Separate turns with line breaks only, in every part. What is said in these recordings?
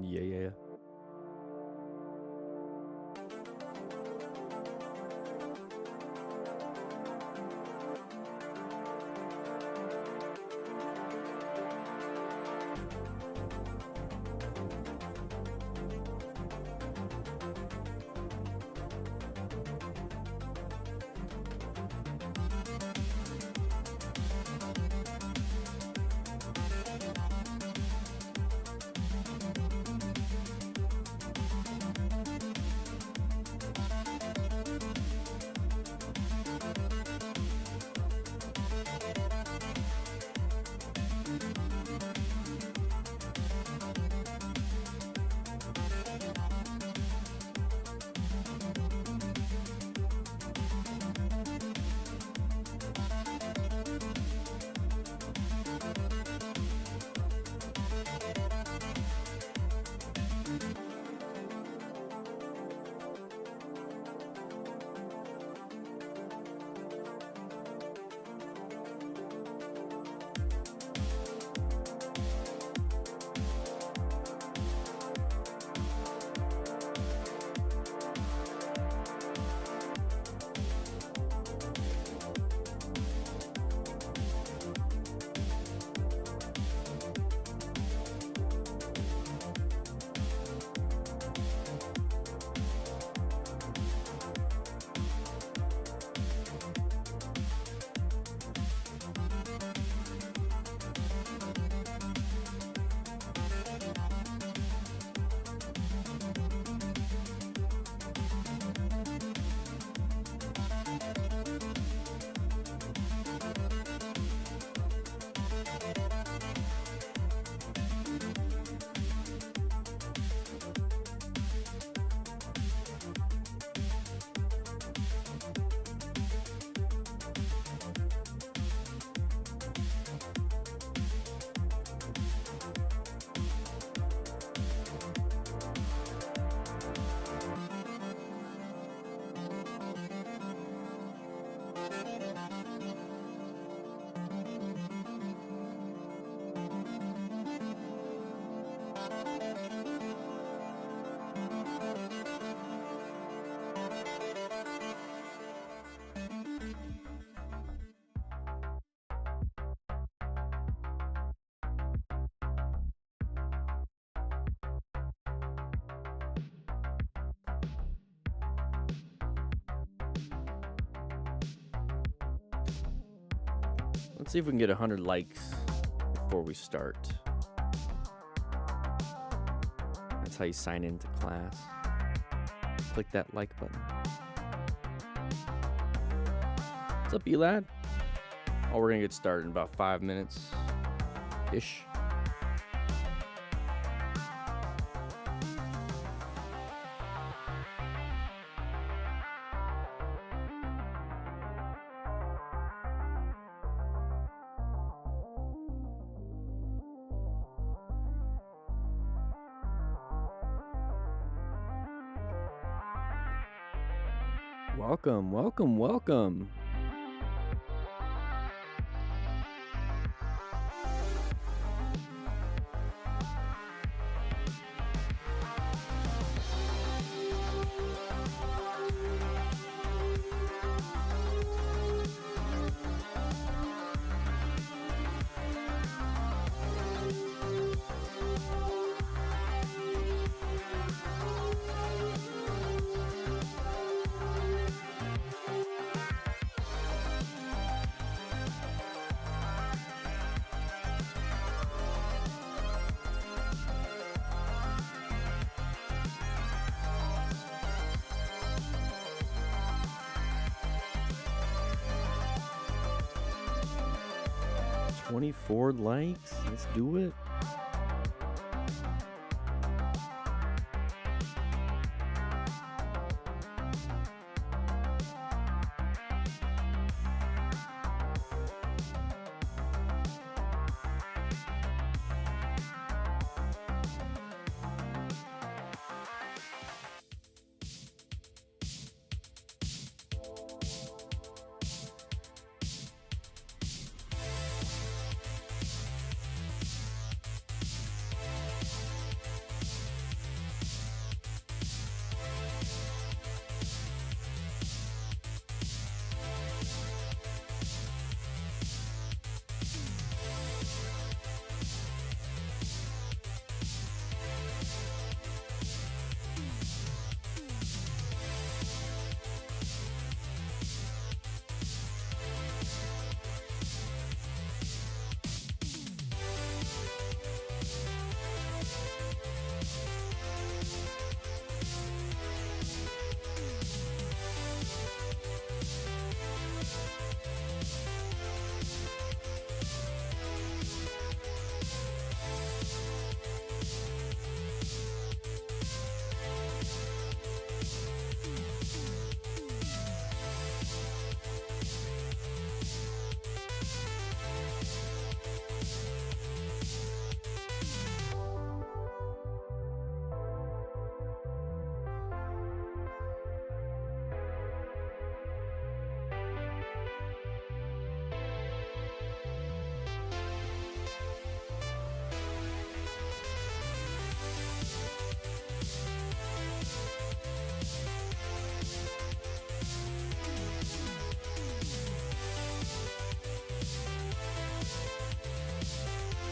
Yeah. Let's see if we can get 100 likes before we start. That's how you sign into class. Click that like button. What's up, Elad? Oh, we're gonna get started in about 5 minutes-ish. Welcome. 24 likes. Let's do it.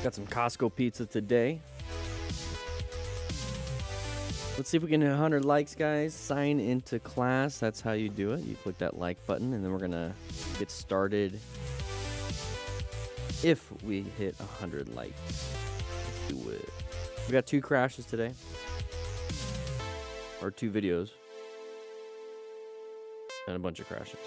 Got some Costco pizza today. Let's see if we can hit 100 likes, guys. Sign into class. That's how you do it. You click that like button, and then we're going to get started if we hit 100 likes. Let's do it. We got 2 crashes today. Or 2 videos. And a bunch of crashes.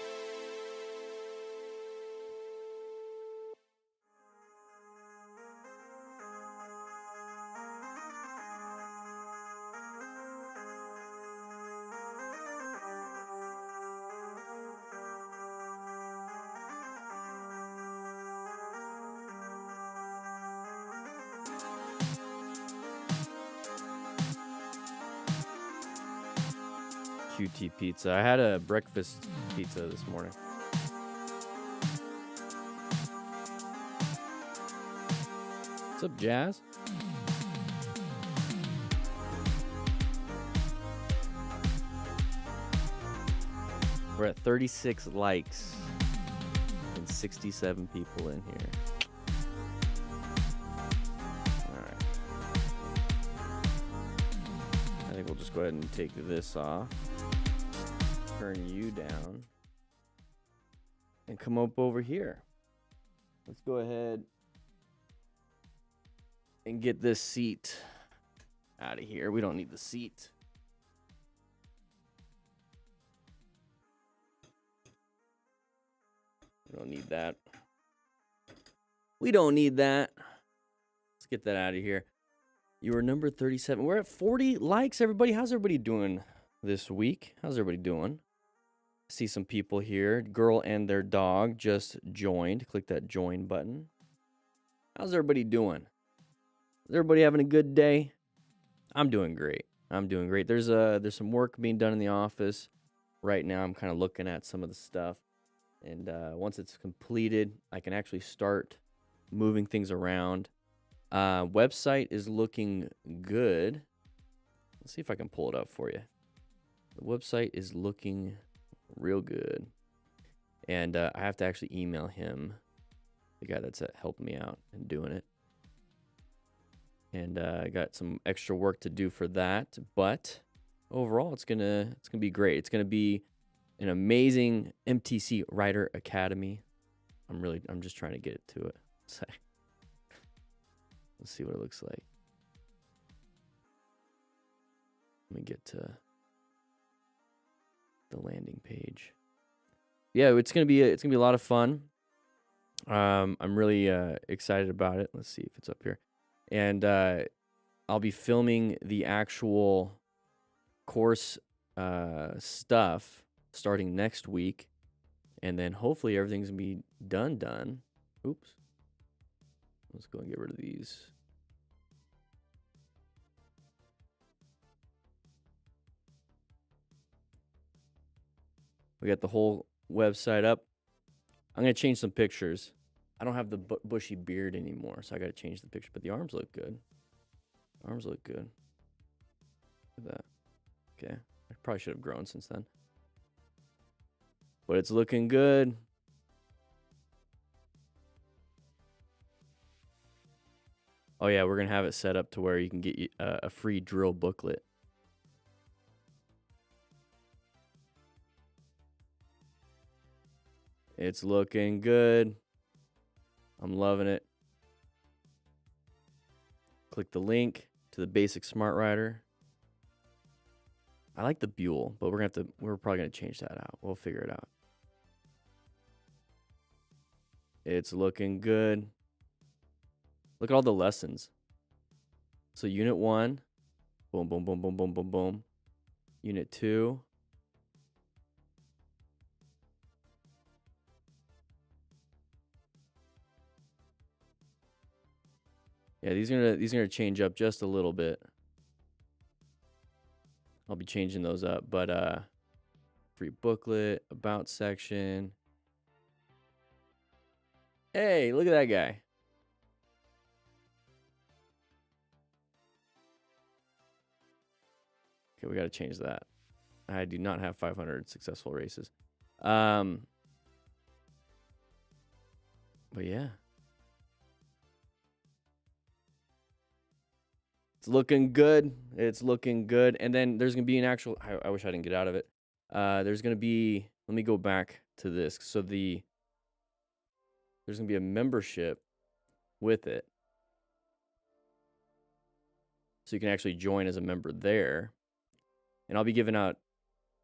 QT pizza. I had a breakfast pizza this morning. What's up, Jazz? We're at 36 likes and 67 people in here. All right. I think we'll just go ahead and take this off. Turn you down. And come up over here. Let's go ahead and get this seat out of here. We don't need the seat. We don't need that. We don't need that. Let's get that out of here. You were number 37. We're at 40 likes, everybody. How's everybody doing this week? How's everybody doing? I see some people here. Girl and their dog just joined. Click that join button. How's everybody doing? Is everybody having a good day? I'm doing great. I'm doing great. There's some work being done in the office right now. I'm kind of looking at some of the stuff. And once it's completed, I can actually start moving things around. Website is looking good. Let's see if I can pull it up for you. The website is looking real good. And I have to actually email him, the guy that's helping me out and doing it. And I got some extra work to do for that. But overall, it's gonna be great. It's gonna be an amazing MTC Rider Academy. I'm just trying to get it to it. So, let's see what it looks like. Let me get to the landing page. Yeah, it's gonna be a lot of fun. I'm really excited about it. Let's see if it's up here. And I'll be filming the actual course stuff starting next week, and then hopefully everything's gonna be done. Oops. Let's go and get rid of these. We got the whole website up. I'm gonna change some pictures. I don't have the bushy beard anymore, so I gotta change the picture. But the arms look good. Arms look good. Look at that. Okay, I probably should have grown since then. But it's looking good. Oh yeah, we're gonna have it set up to where you can get a free drill booklet. It's looking good. I'm loving it. Click the link to the basic Smart Rider. I like the Buell, but we're probably gonna change that out. We'll figure it out. It's looking good. Look at all the lessons. So unit 1, boom, boom, boom, boom, boom, boom, boom. Unit 2. Yeah, these are gonna change up just a little bit. I'll be changing those up, but free booklet, about section. Hey, look at that guy. Okay, we got to change that. I do not have 500 successful races. But yeah. It's looking good. It's looking good. And then there's going to be an actual, I wish I didn't get out of it. There's going to be, let me go back to this. So there's going to be a membership with it. So you can actually join as a member there. And I'll be giving out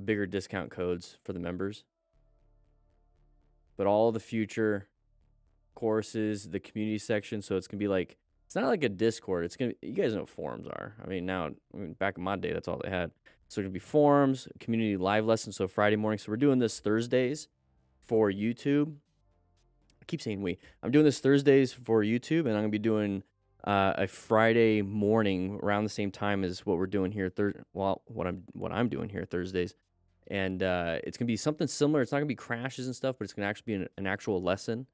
bigger discount codes for the members. But all the future courses, the community section, so it's going to be like, it's not like a Discord. It's going to, you guys know what forums are. I mean, back in my day, that's all they had. So it's going to be forums, community live lessons, so Friday morning. So we're doing this Thursdays for YouTube. I keep saying we. I'm doing this Thursdays for YouTube, and I'm going to be doing a Friday morning around the same time as what we're doing here. What I'm doing here Thursdays, and it's gonna be something similar. It's not gonna be crashes and stuff, but it's gonna actually be an actual lesson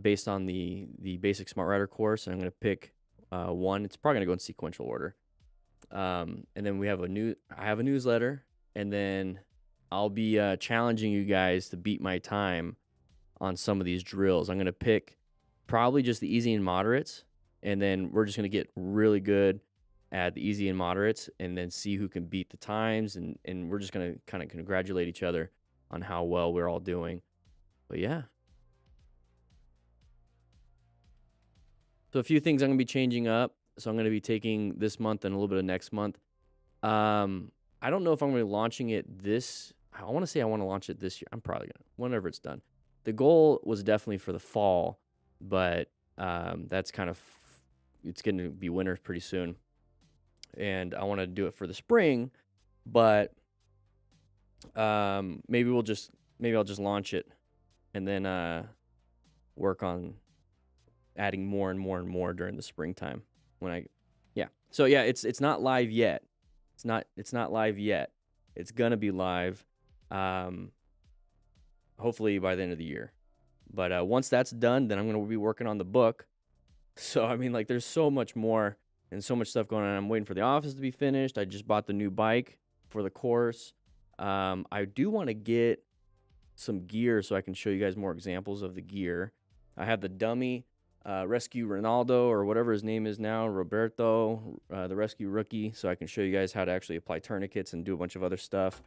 based on the basic Smart Rider course. And I'm gonna pick one. It's probably gonna go in sequential order. And then I have a newsletter, and then I'll be challenging you guys to beat my time on some of these drills. I'm gonna pick probably just the easy and moderates. And then we're just going to get really good at the easy and moderates and then see who can beat the times. And we're just going to kind of congratulate each other on how well we're all doing. But yeah. So a few things I'm going to be changing up. So I'm going to be taking this month and a little bit of next month. I don't know if I'm going to be launching it I want to say I want to launch it this year. I'm probably going to, whenever it's done. The goal was definitely for the fall, but that's kind of, it's going to be winter pretty soon, and I want to do it for the spring, but maybe I'll just launch it and then work on adding more and more and more during the springtime so yeah, it's not live yet. It's not live yet. It's gonna be live hopefully by the end of the year, but once that's done, then I'm gonna be working on the book. So, I mean, like, there's so much more and so much stuff going on. I'm waiting for the office to be finished. I just bought the new bike for the course. I do want to get some gear so I can show you guys more examples of the gear. I have the dummy Rescue Ronaldo, or whatever his name is now, Roberto, the Rescue Rookie, so I can show you guys how to actually apply tourniquets and do a bunch of other stuff.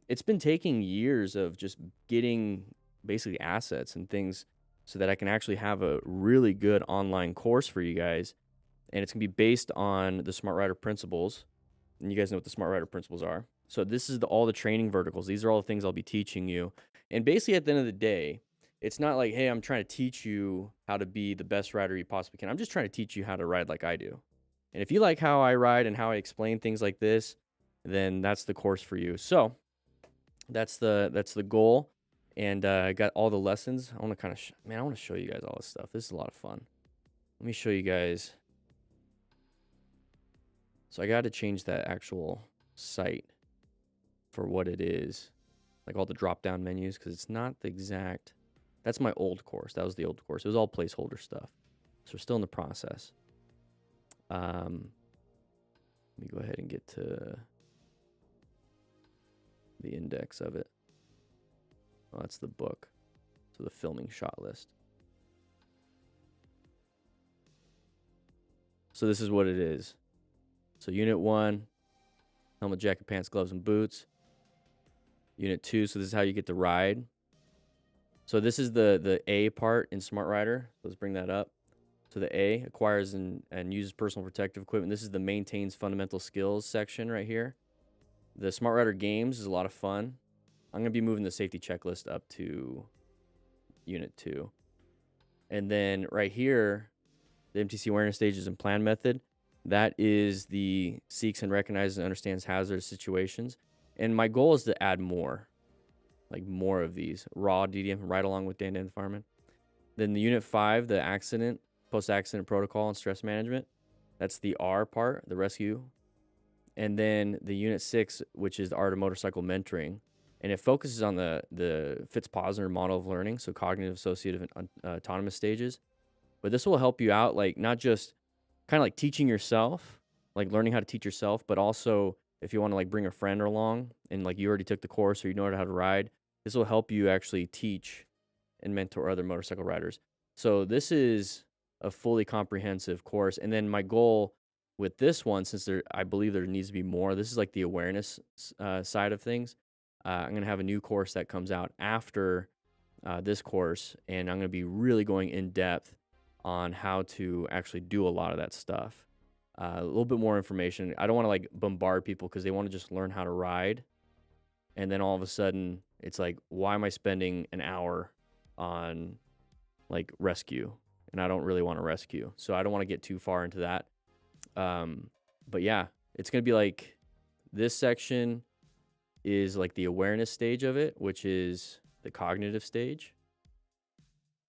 It's been taking years of just getting basically assets and things so that I can actually have a really good online course for you guys. And it's going to be based on the Smart Rider principles. And you guys know what the Smart Rider principles are. So this is all the training verticals. These are all the things I'll be teaching you. And basically at the end of the day, it's not like, hey, I'm trying to teach you how to be the best rider you possibly can. I'm just trying to teach you how to ride like I do. And if you like how I ride and how I explain things like this, then that's the course for you. So that's the goal. And I got all the lessons. I want to kind of, I want to show you guys all this stuff. This is a lot of fun. Let me show you guys. So I got to change that actual site for what it is. Like all the drop-down menus, because it's not the exact. That's my old course. That was the old course. It was all placeholder stuff. So we're still in the process. Let me go ahead and get to the index of it. Oh, that's the book. So the filming shot list. So this is what it is. So Unit 1, helmet, jacket, pants, gloves, and boots. Unit 2, so this is how you get to ride. So this is the A part in Smart Rider. Let's bring that up. So the A, acquires and uses personal protective equipment. This is the maintains fundamental skills section right here. The Smart Rider games is a lot of fun. I'm going to be moving the safety checklist up to Unit 2. And then right here, the MTC awareness stages and plan method. That is the seeks and recognizes and understands hazardous situations. And my goal is to add more, like more of these. Raw DDM, right along with DanDanTheFireman. Then the Unit 5, the accident, post-accident protocol and stress management. That's the R part, the rescue. And then the Unit 6, which is the art of motorcycle mentoring. And it focuses on the Fitz-Posner model of learning, so cognitive, associative, and autonomous stages. But this will help you out, like not just kind of like teaching yourself, like learning how to teach yourself, but also if you want to like bring a friend along and like you already took the course or you know how to ride, this will help you actually teach and mentor other motorcycle riders. So this is a fully comprehensive course. And then my goal with this one, since I believe there needs to be more, this is like the awareness side of things. I'm going to have a new course that comes out after this course, and I'm going to be really going in depth on how to actually do a lot of that stuff. A little bit more information. I don't want to like bombard people because they want to just learn how to ride. And then all of a sudden it's like, why am I spending an hour on like rescue? And I don't really want to rescue. So I don't want to get too far into that. But yeah, it's going to be like this section is like the awareness stage of it, which is the cognitive stage.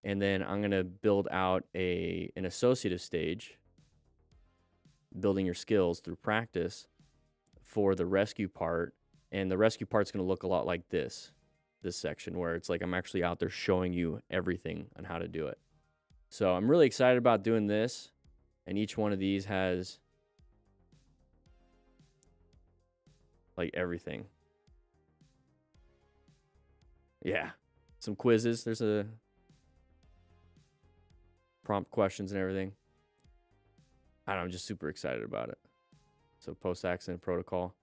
And then I'm going to build out an associative stage, building your skills through practice for the rescue part. And the rescue part's going to look a lot like this section where it's like I'm actually out there showing you everything on how to do it. So I'm really excited about doing this. And each one of these has like everything. Yeah. Some quizzes. There's a prompt questions and everything. I don't know, I'm just super excited about it. So post-accident protocol.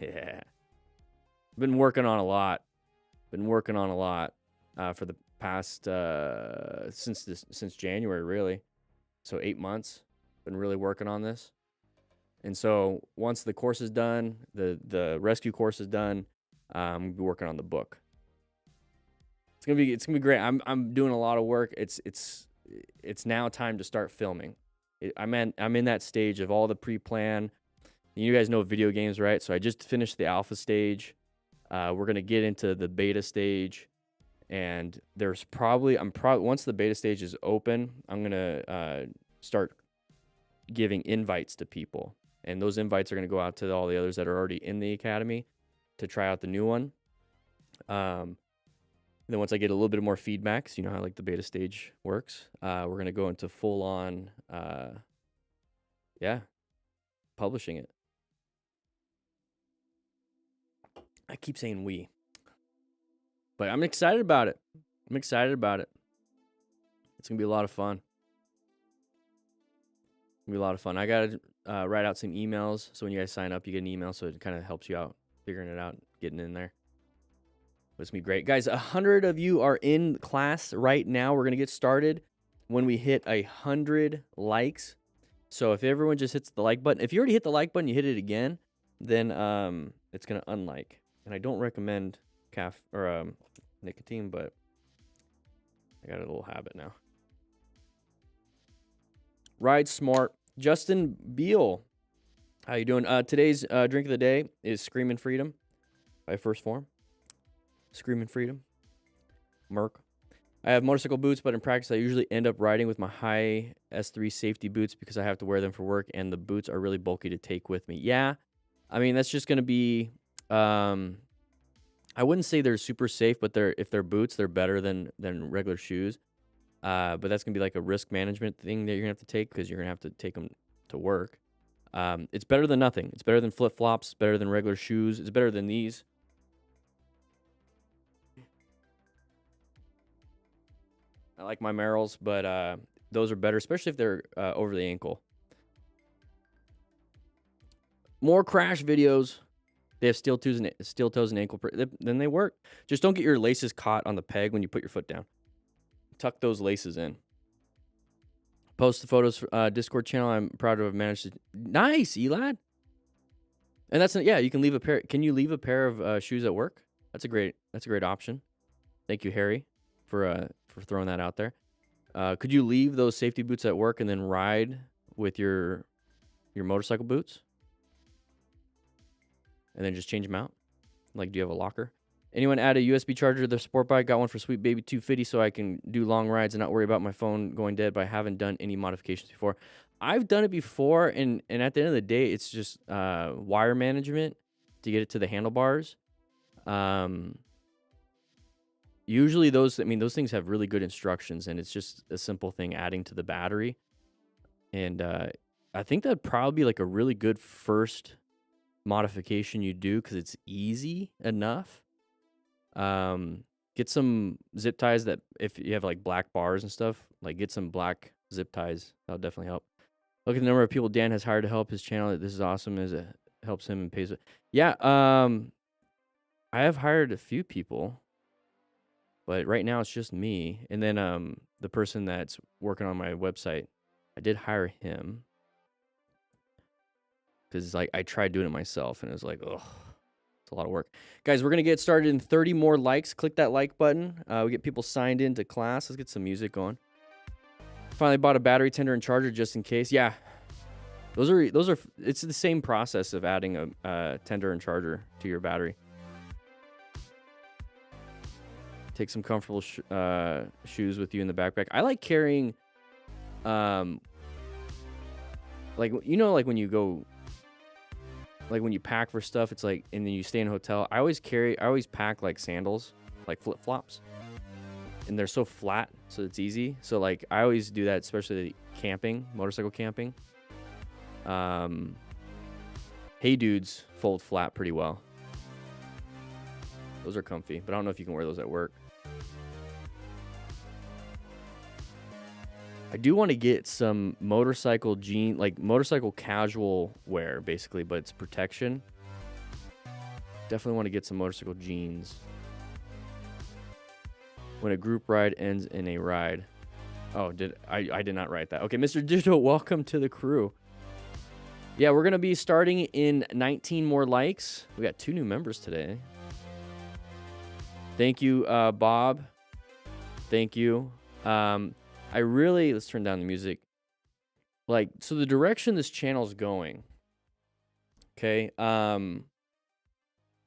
Yeah. Been working on a lot. For the past since January, really. So 8 months. Been really working on this. And so once the course is done, the rescue course is done, I'm be working on the book. It's gonna be great. I'm doing a lot of work. It's now time to start filming. I'm in that stage of all the pre-plan. You guys know video games, right? So I just finished the alpha stage. We're gonna get into the beta stage, and there's once the beta stage is open, I'm gonna start giving invites to people, and those invites are gonna go out to all the others that are already in the academy to try out the new one. Then once I get a little bit more feedback, so you know how like the beta stage works, we're gonna go into full on, publishing it. I keep saying we, but I'm excited about it. It's gonna be a lot of fun. I gotta write out some emails, so when you guys sign up, you get an email, so it kind of helps you out figuring it out, getting in there. But it's gonna be great, guys. 100 of you are in class right now. We're gonna get started when we hit 100 likes. So if everyone just hits the like button, if you already hit the like button, you hit it again, then it's gonna unlike. And I don't recommend nicotine, but I got a little habit now. Ride smart. Justin Beal, how you doing? Today's drink of the day is Screamin' Freedom by First Form. Screamin' Freedom. Merc. I have motorcycle boots, but in practice, I usually end up riding with my high S3 safety boots because I have to wear them for work, and the boots are really bulky to take with me. Yeah, I mean, that's just going to be... I wouldn't say they're super safe, but if they're boots, they're better than regular shoes. But that's going to be like a risk management thing that you're going to have to take because you're going to have to take them to work. It's better than nothing. It's better than flip-flops. It's better than regular shoes. It's better than these. I like my Merrells, but those are better, especially if they're over the ankle. More crash videos. They have steel toes and ankle. Then they work. Just don't get your laces caught on the peg when you put your foot down. Tuck those laces in. Post the photos for Discord channel. I'm proud to have managed to. Nice, Elad. And you can leave a pair. Can you leave a pair of shoes at work? That's a great option. Thank you, Harry, for throwing that out there. Could you leave those safety boots at work and then ride with your motorcycle boots? And then just change them out? Like, do you have a locker? Anyone add a USB charger to their sport bike? Got one for Sweet Baby 250 so I can do long rides and not worry about my phone going dead, but I haven't done any modifications before. I've done it before, and at the end of the day, it's just wire management to get it to the handlebars. Usually those things have really good instructions, and it's just a simple thing adding to the battery. And I think that'd probably be like a really good first modification you do because it's easy enough. Can get some zip ties that if you have like black bars and stuff, like get some black zip ties. That'll definitely help. Look at the number of people Dan has hired to help his channel. This is awesome as it helps him and pays it. Yeah, I have hired a few people, but right now it's just me. And then the person that's working on my website, I did hire him because like I tried doing it myself and it was like, ugh, it's a lot of work. Guys, we're gonna get started in 30 more likes. Click that like button. We get people signed into class. Let's get some music going. Finally bought a battery tender and charger just in case. Yeah, those are. It's the same process of adding a tender and charger to your battery. Take some comfortable shoes with you in the backpack. I like carrying, like you know, like when you go, like when you pack for stuff, it's like, and then you stay in a hotel. I always pack like sandals, like flip flops. And they're so flat, so it's easy. So like I always do that, especially camping, motorcycle camping. Hey dudes fold flat pretty well. Those are comfy, but I don't know if you can wear those at work. I do want to get some motorcycle like motorcycle casual wear, basically, but it's protection. Definitely want to get some motorcycle jeans. When a group ride ends in a ride. Oh, I did not write that. Okay, Mr. Digital, welcome to the crew. Yeah, we're going to be starting in 19 more likes. We got 2 new members today. Thank you, Bob. Thank you. Let's turn down the music. Like, so the direction this channel is going. Okay.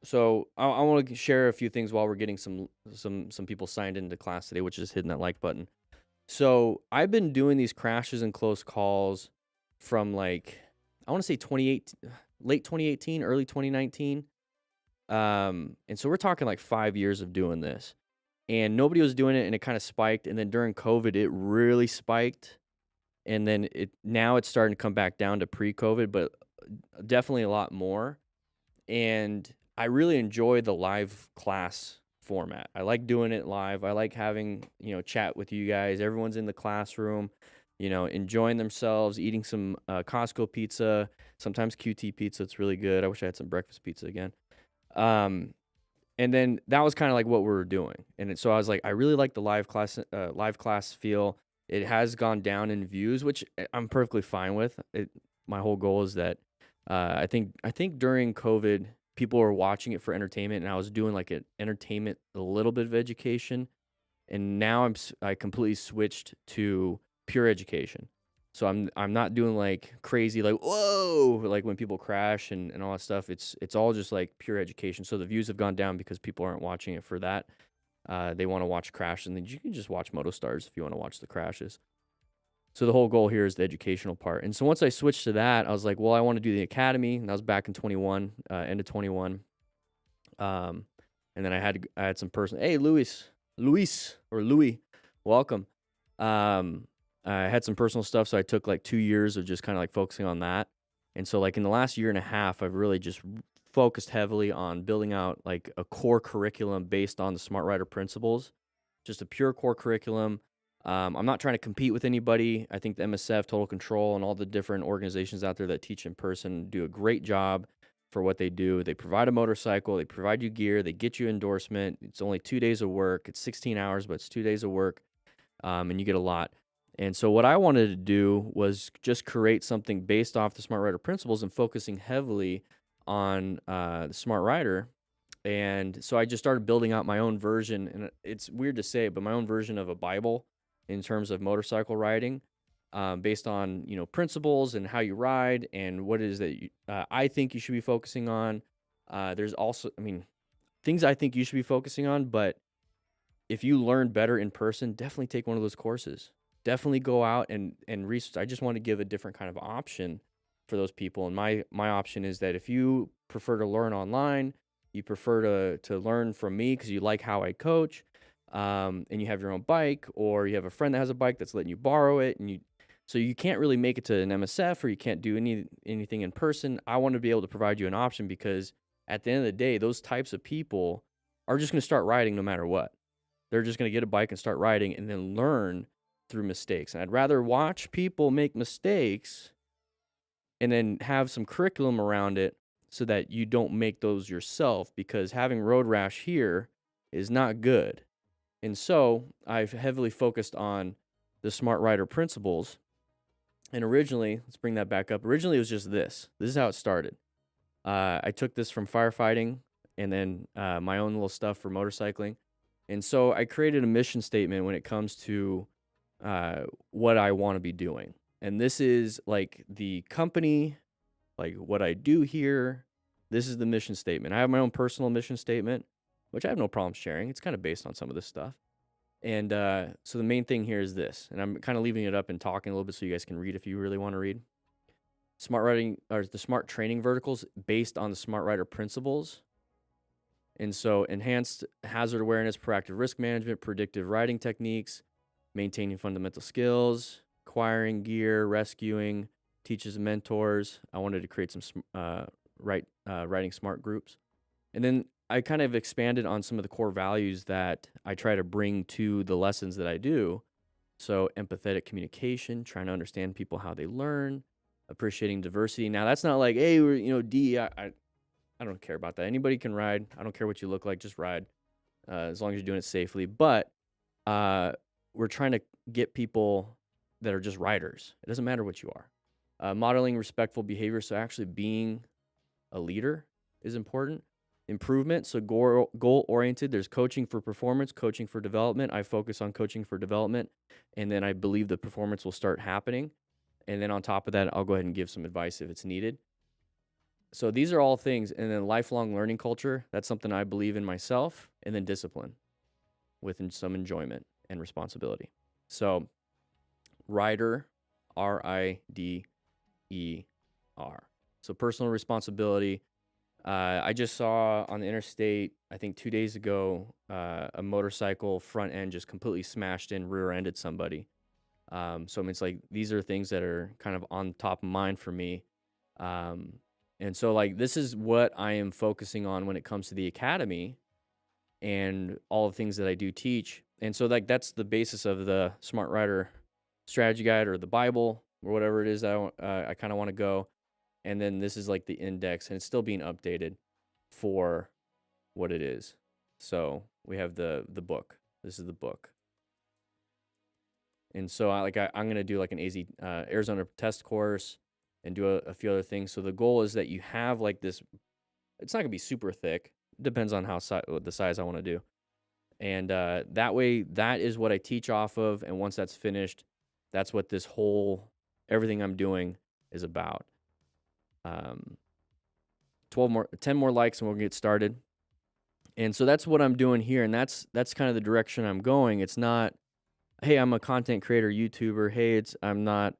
So I want to share a few things while we're getting some people signed into class today, which is hitting that like button. So I've been doing these crashes and close calls from like, I want to say late 2018, early 2019. And so we're talking like 5 years of doing this, and nobody was doing it, and it kind of spiked. And then during COVID, it really spiked. And then now it's starting to come back down to pre-COVID, but definitely a lot more. And I really enjoy the live class format. I like doing it live. I like having, chat with you guys. Everyone's in the classroom, enjoying themselves, eating some Costco pizza, sometimes QT pizza. It's really good. I wish I had some breakfast pizza again. And then that was kind of like what we were doing. And so I was like, I really like the live class feel. It has gone down in views, which I'm perfectly fine with. My whole goal is that I think during COVID, people were watching it for entertainment, and I was doing like an entertainment, a little bit of education, and now I completely switched to pure education. So I'm not doing like crazy, like whoa, like when people crash and all that stuff. It's all just like pure education. So the views have gone down because people aren't watching it for that. They want to watch crash, and then you can just watch MotoStars if you want to watch the crashes. So the whole goal here is the educational part. And so once I switched to that, I was like, well, I want to do the academy. And that was back in 21, end of 21. And then I had some person. Hey, Louis, welcome. I had some personal stuff, so I took like 2 years of just kind of like focusing on that. And so like in the last year and a half, I've really just focused heavily on building out like a core curriculum based on the Smart Rider principles, just a pure core curriculum. I'm not trying to compete with anybody. I think the MSF, Total Control, and all the different organizations out there that teach in person do a great job for what they do. They provide a motorcycle, they provide you gear, they get you endorsement. It's only 2 days of work. It's 16 hours, but it's 2 days of work, and you get a lot. And so what I wanted to do was just create something based off the Smart Rider principles and focusing heavily on the Smart Rider. And so I just started building out my own version, and it's weird to say, but my own version of a Bible in terms of motorcycle riding, based on principles and how you ride and what it is that I think you should be focusing on. There's also, things I think you should be focusing on, but if you learn better in person, definitely take one of those courses. Definitely go out and research. I just want to give a different kind of option for those people. And my option is that if you prefer to learn online, you prefer to learn from me because you like how I coach, and you have your own bike, or you have a friend that has a bike that's letting you borrow it, so you can't really make it to an MSF, or you can't do anything in person. I want to be able to provide you an option because at the end of the day, those types of people are just going to start riding no matter what. They're just going to get a bike and start riding and then learn through mistakes. And I'd rather watch people make mistakes and then have some curriculum around it so that you don't make those yourself, because having road rash here is not good. And so I've heavily focused on the Smart Rider principles. And originally, let's bring that back up. Originally, it was just this. This is how it started. I took this from firefighting and then my own little stuff for motorcycling. And so I created a mission statement when it comes to what I want to be doing. And this is like the company, like what I do here. This is the mission statement. I have my own personal mission statement, which I have no problem sharing. It's kind of based on some of this stuff. And so the main thing here is this, and I'm kind of leaving it up and talking a little bit so you guys can read if you really want to read. Smart riding, or the smart training verticals based on the Smart Rider principles. And so enhanced hazard awareness, proactive risk management, predictive riding techniques, maintaining fundamental skills, acquiring gear, rescuing, teachers and mentors. I wanted to create some riding smart groups. And then I kind of expanded on some of the core values that I try to bring to the lessons that I do. So empathetic communication, trying to understand people, how they learn, appreciating diversity. Now that's not like, hey, we're, I don't care about that. Anybody can ride. I don't care what you look like, just ride, as long as you're doing it safely. But we're trying to get people that are just riders. It doesn't matter what you are. Modeling respectful behavior, so actually being a leader is important. Improvement, so goal-oriented. There's coaching for performance, coaching for development. I focus on coaching for development, and then I believe the performance will start happening. And then on top of that, I'll go ahead and give some advice if it's needed. So these are all things. And then lifelong learning culture, that's something I believe in myself. And then discipline with some enjoyment and responsibility. So Rider, RIDER. So personal responsibility. I just saw on the interstate, I think 2 days ago, a motorcycle front end just completely smashed in, rear-ended somebody. So I mean, it's like these are things that are kind of on top of mind for me. And so like this is what I am focusing on when it comes to the academy and all the things that I do teach. And so like that's the basis of the Smart Rider strategy guide or the Bible or whatever it is that I kind of want to go. And then this is like the index, and it's still being updated for what it is. So we have the book. This is the book. And so I'm going to do like an Arizona test course and do a few other things. So the goal is that you have like this, it's not going to be super thick. It depends on the size I want to do. And that way, that is what I teach off of. And once that's finished, that's what everything I'm doing is about. 10 more likes and we'll get started. And so that's what I'm doing here. And that's kind of the direction I'm going. It's not, hey, I'm a content creator, YouTuber. Hey, I'm not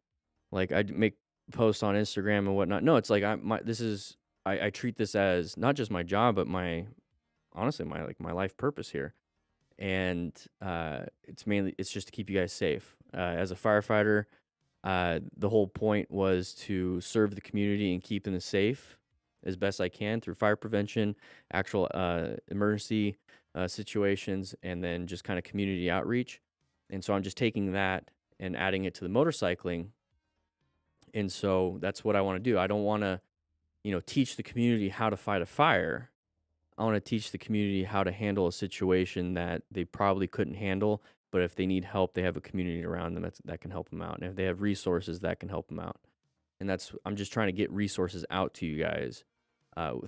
like I make posts on Instagram and whatnot. No, it's like I treat this as not just my job, but honestly, my life purpose here. And it's just to keep you guys safe. As a firefighter, the whole point was to serve the community and keep them safe as best I can through fire prevention, actual emergency situations, and then just kind of community outreach. And so I'm just taking that and adding it to the motorcycling. And so that's what I want to do. I don't want to, teach the community how to fight a fire. I want to teach the community how to handle a situation that they probably couldn't handle. But if they need help, they have a community around them that can help them out. And if they have resources, that can help them out. And I'm just trying to get resources out to you guys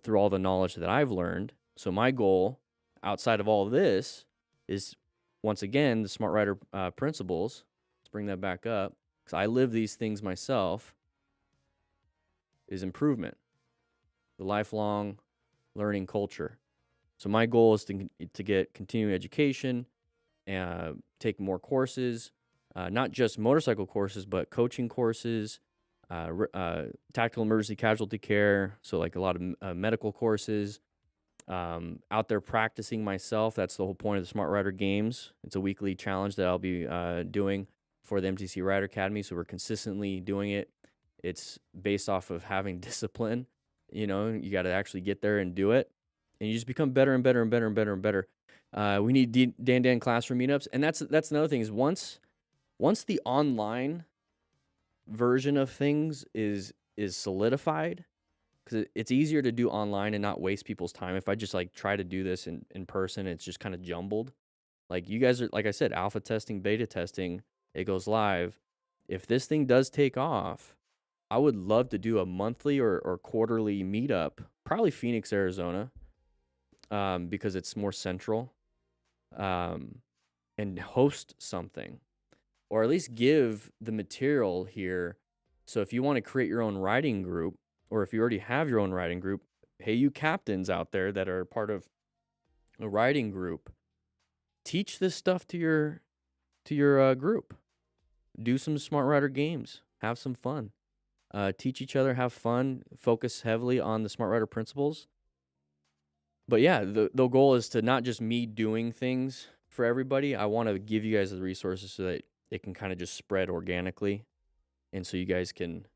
through all the knowledge that I've learned. So my goal outside of all of this is, once again, the Smart Rider principles. Let's bring that back up, because I live these things myself, is improvement, the lifelong learning culture. So my goal is to get continuing education, take more courses, not just motorcycle courses, but coaching courses, tactical emergency casualty care. So like a lot of medical courses, out there practicing myself. That's the whole point of the Smart Rider Games. It's a weekly challenge that I'll be doing for the MTC Rider Academy. So we're consistently doing it. It's based off of having discipline. You got to actually get there and do it. And you just become better and better and better and better and better. We need Dan classroom meetups, and that's another thing is once the online version of things is solidified, because it's easier to do online and not waste people's time. If I just like try to do this in person, it's just kind of jumbled. Like you guys are, like I said, alpha testing, beta testing, it goes live. If this thing does take off, I would love to do a monthly or quarterly meetup, probably Phoenix, Arizona, because it's more central, and host something, or at least give the material here. So if you want to create your own writing group, or if you already have your own writing group, hey, you captains out there that are part of a writing group, teach this stuff to your group. Do some Smart Rider games. Have some fun. Teach each other, have fun, focus heavily on the Smart Rider principles. But yeah, the goal is to not just me doing things for everybody. I want to give you guys the resources so that it can kind of just spread organically, and so you guys can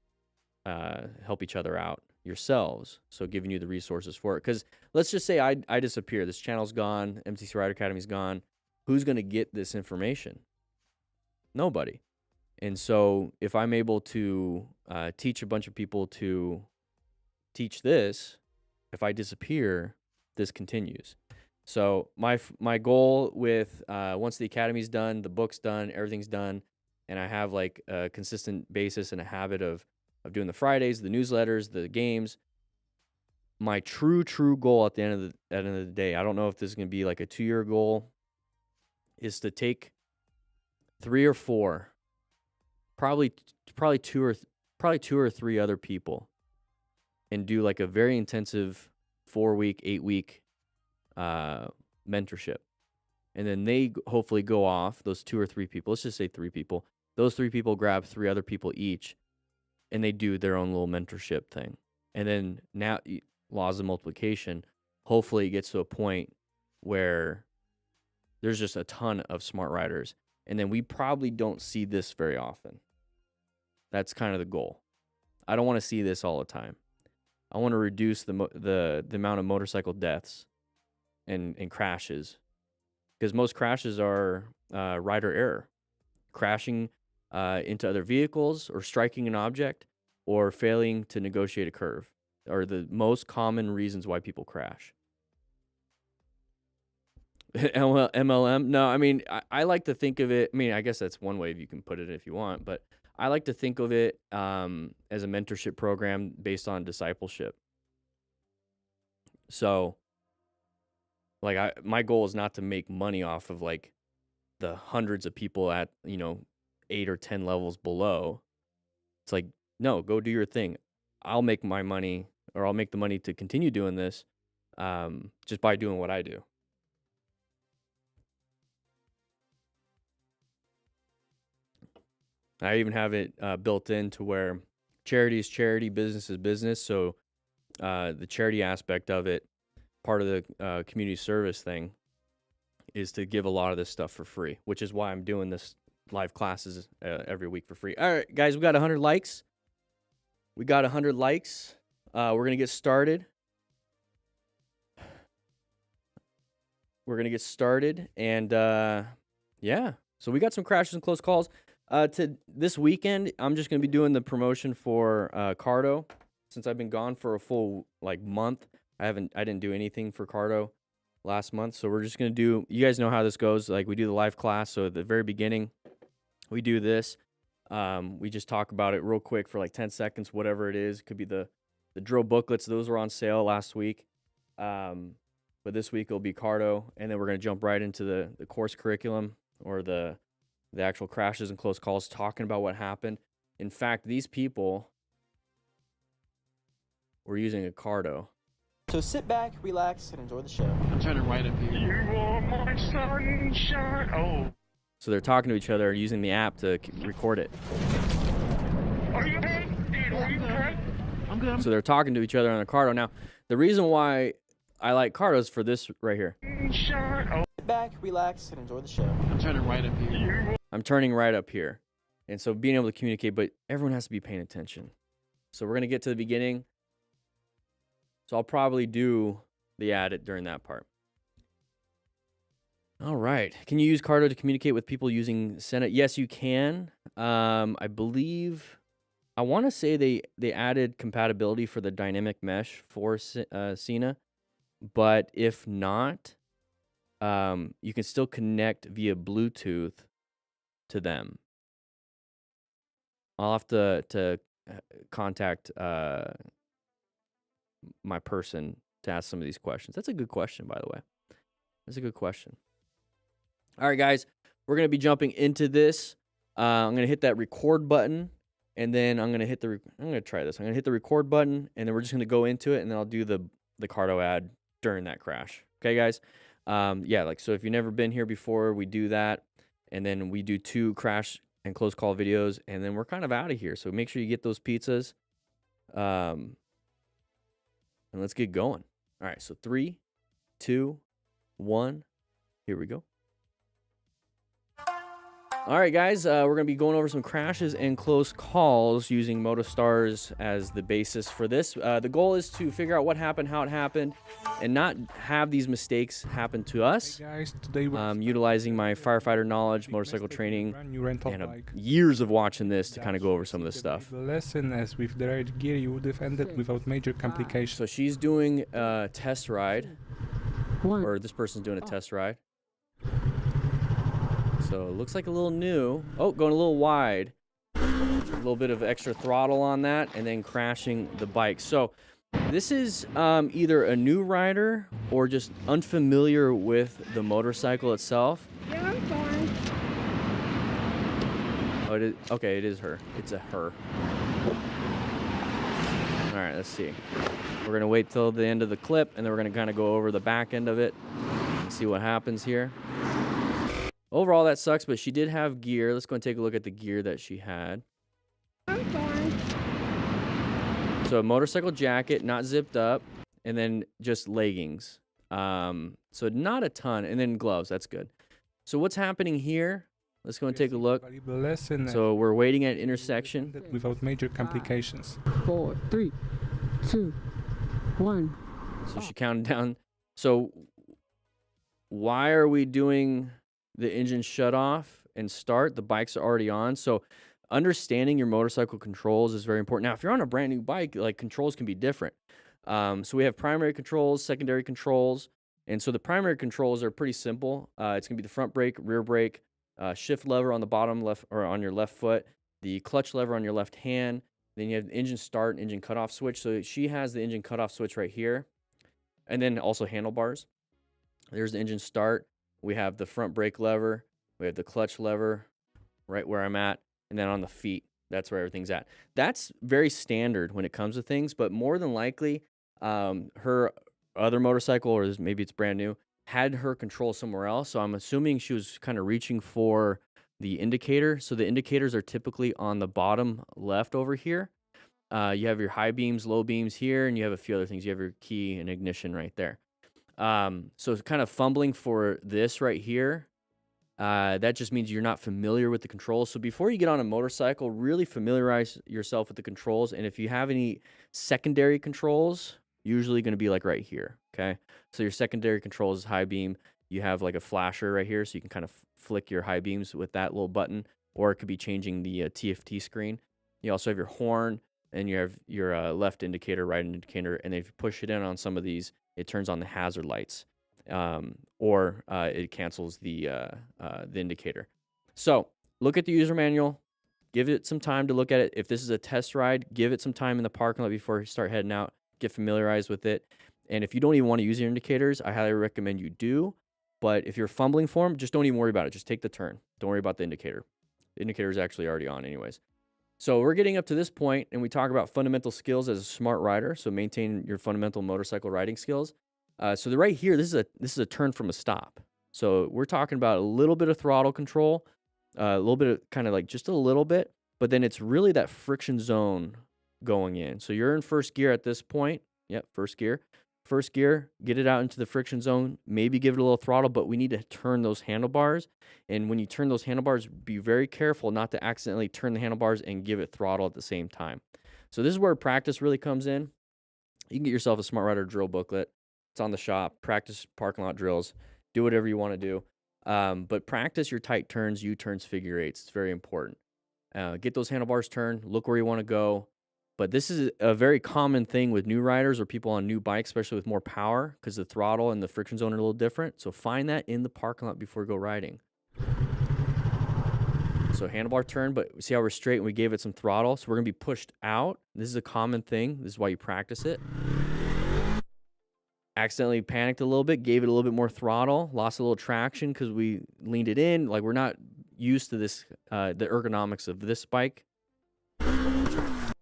help each other out yourselves. So giving you the resources for it. Because let's just say I disappear. This channel's gone. MTC Rider Academy's gone. Who's going to get this information? Nobody. And so if I'm able to teach a bunch of people to teach this, if I disappear, this continues. So my goal with once the academy's done, the book's done, everything's done, and I have like a consistent basis and a habit of doing the Fridays, the newsletters, the games. My true goal at the end of the day, I don't know if this is going to be like a 2-year goal, is to take 3 or 4, probably 2 or 3 other people, and do like a very intensive 4-week, 8-week mentorship. And then they hopefully go off, those 2 or 3 people, let's just say 3 people. Those 3 people grab 3 other people each, and they do their own little mentorship thing. And then now, laws of multiplication, hopefully it gets to a point where there's just a ton of smart riders. And then we probably don't see this very often. That's kind of the goal. I don't want to see this all the time. I want to reduce the amount of motorcycle deaths and crashes, because most crashes are rider error, crashing into other vehicles, or striking an object, or failing to negotiate a curve, are the most common reasons why people crash. MLM? No, I mean, I like to think of it, I mean, I guess that's one way you can put it if you want, but I like to think of it as a mentorship program based on discipleship. So, like, my goal is not to make money off of like the hundreds of people at 8 or 10 levels below. It's like, no, go do your thing. I'll make my money, or I'll make the money to continue doing this just by doing what I do. I even have it built in to where charity is charity, business is business. So the charity aspect of it, part of the community service thing, is to give a lot of this stuff for free, which is why I'm doing this live classes every week for free. All right, guys, we got 100 likes. We're going to get started. And yeah, so we got some crashes and close calls. To this weekend, I'm just going to be doing the promotion for Cardo. Since I've been gone for a full month, I didn't do anything for Cardo last month. So we're just going to do, you guys know how this goes. Like, we do the live class. So at the very beginning, we do this. We just talk about it real quick for like 10 seconds, whatever it is. It could be the drill booklets. Those were on sale last week. But this week it'll be Cardo. And then we're going to jump right into the course curriculum, or the actual crashes and close calls, talking about what happened. In fact, these people were using a Cardo.
So sit back, relax, and enjoy the show.
I'm trying to write up here. You are my sunshine. Oh.
So they're talking to each other using the app to record it.
Are you good? Are you good? I'm good.
So they're talking to each other on a Cardo. Now, the reason why I like Cardo is for this right here.
Oh.
Sit back, relax, and enjoy the show.
I'm trying to write up here.
I'm turning right up here. And so being able to communicate, but everyone has to be paying attention. So we're going to get to the beginning. So I'll probably do the edit during that part. All right. Can you use Cardo to communicate with people using Senate? Yes, you can. I believe, I want to say they added compatibility for the dynamic mesh for Cena, but if not, you can still connect via Bluetooth to them. I'll have to contact my person to ask some of these questions. That's a good question, by the way. That's a good question. All right, guys, we're going to be jumping into this. I'm going to hit that record button, and then I'm going to hit the, I'm going to try this. I'm going to hit the record button, and then we're just going to go into it, and then I'll do the Cardo ad during that crash. Okay, guys? Yeah, like, so if you've never been here before, we do that, and then we do 2 crash and close call videos, and then we're kind of out of here. So make sure you get those pizzas, and let's get going. All right, so 3, 2, 1, here we go. All right, guys, we're going to be going over some crashes and close calls using MotoStars as the basis for this. The goal is to figure out what happened, how it happened, and not have these mistakes happen to us.
Hey guys, today we're
Utilizing my firefighter knowledge, motorcycle training, and years of watching this to kind of go over some of this stuff.
The lesson as with the right gear, you would have ended without major complications.
So she's doing a test ride, or this person's doing a test ride. So it looks like a little new. Oh, going a little wide. A little bit of extra throttle on that, and then crashing the bike. So this is either a new rider or just unfamiliar with the motorcycle itself.
Yeah, I'm fine.
Oh, it is, okay, it is her. It's a her. All right, let's see. We're going to wait till the end of the clip, and then we're going to kind of go over the back end of it and see what happens here. Overall, that sucks, but she did have gear. Let's go and take a look at the gear that she had.
I'm fine.
So a motorcycle jacket, not zipped up, and then just leggings. So not a ton, and then gloves. That's good. So what's happening here? Let's go and take a look. So we're waiting at intersection.
Without major complications.
4, 3, 2, 1.
So she counted down. So why are we doing the engine shut off and start? The bikes are already on. So understanding your motorcycle controls is very important. Now, if you're on a brand new bike, like, controls can be different. So we have primary controls, secondary controls. And so the primary controls are pretty simple. It's gonna be the front brake, rear brake, shift lever on the bottom left, or on your left foot, the clutch lever on your left hand. Then you have the engine start and engine cutoff switch. So she has the engine cutoff switch right here. And then also handlebars. There's the engine start. We have the front brake lever. We have the clutch lever right where I'm at. And then on the feet, that's where everything's at. That's very standard when it comes to things, but more than likely, her other motorcycle, or maybe it's brand new, had her control somewhere else. So I'm assuming she was kind of reaching for the indicator. So the indicators are typically on the bottom left over here. You have your high beams, low beams here, and you have a few other things. You have your key and ignition right there. So it's kind of fumbling for this right here. That just means you're not familiar with the controls. So before you get on a motorcycle, really familiarize yourself with the controls. And if you have any secondary controls, usually going to be like right here. Okay. So your secondary controls is high beam. You have like a flasher right here. So you can kind of flick your high beams with that little button, or it could be changing the TFT screen. You also have your horn, and you have your left indicator, right indicator. And then if you push it in on some of these, it turns on the hazard lights, or it cancels the indicator. So look at the user manual. Give it some time to look at it. If this is a test ride, give it some time in the parking lot before you start heading out. Get familiarized with it. And if you don't even want to use your indicators, I highly recommend you do. But if you're fumbling for them, just don't even worry about it. Just take the turn. Don't worry about the indicator. The indicator is actually already on anyways. So we're getting up to this point, and we talk about fundamental skills as a smart rider. So maintain your fundamental motorcycle riding skills. So right here, this is a turn from a stop. So we're talking about a little bit of throttle control, a little bit of kind of like just a little bit, but then it's really that friction zone going in. So you're in first gear at this point. Yep, first gear. First gear, get it out into the friction zone, maybe give it a little throttle, but we need to turn those handlebars. And when you turn those handlebars, be very careful not to accidentally turn the handlebars and give it throttle at the same time. So this is where practice really comes in. You can get yourself a Smart Rider drill booklet. It's on the shop. Practice parking lot drills. Do whatever you want to do. But practice your tight turns, U-turns, figure eights. It's very important. Get those handlebars turned, look where you want to go. But this is a very common thing with new riders or people on new bikes, especially with more power, because the throttle and the friction zone are a little different. So find that in the parking lot before you go riding. So handlebar turn, but see how we're straight and we gave it some throttle. So we're going to be pushed out. This is a common thing. This is why you practice it. Accidentally panicked a little bit, gave it a little bit more throttle, lost a little traction because we leaned it in. Like, we're not used to this, the ergonomics of this bike.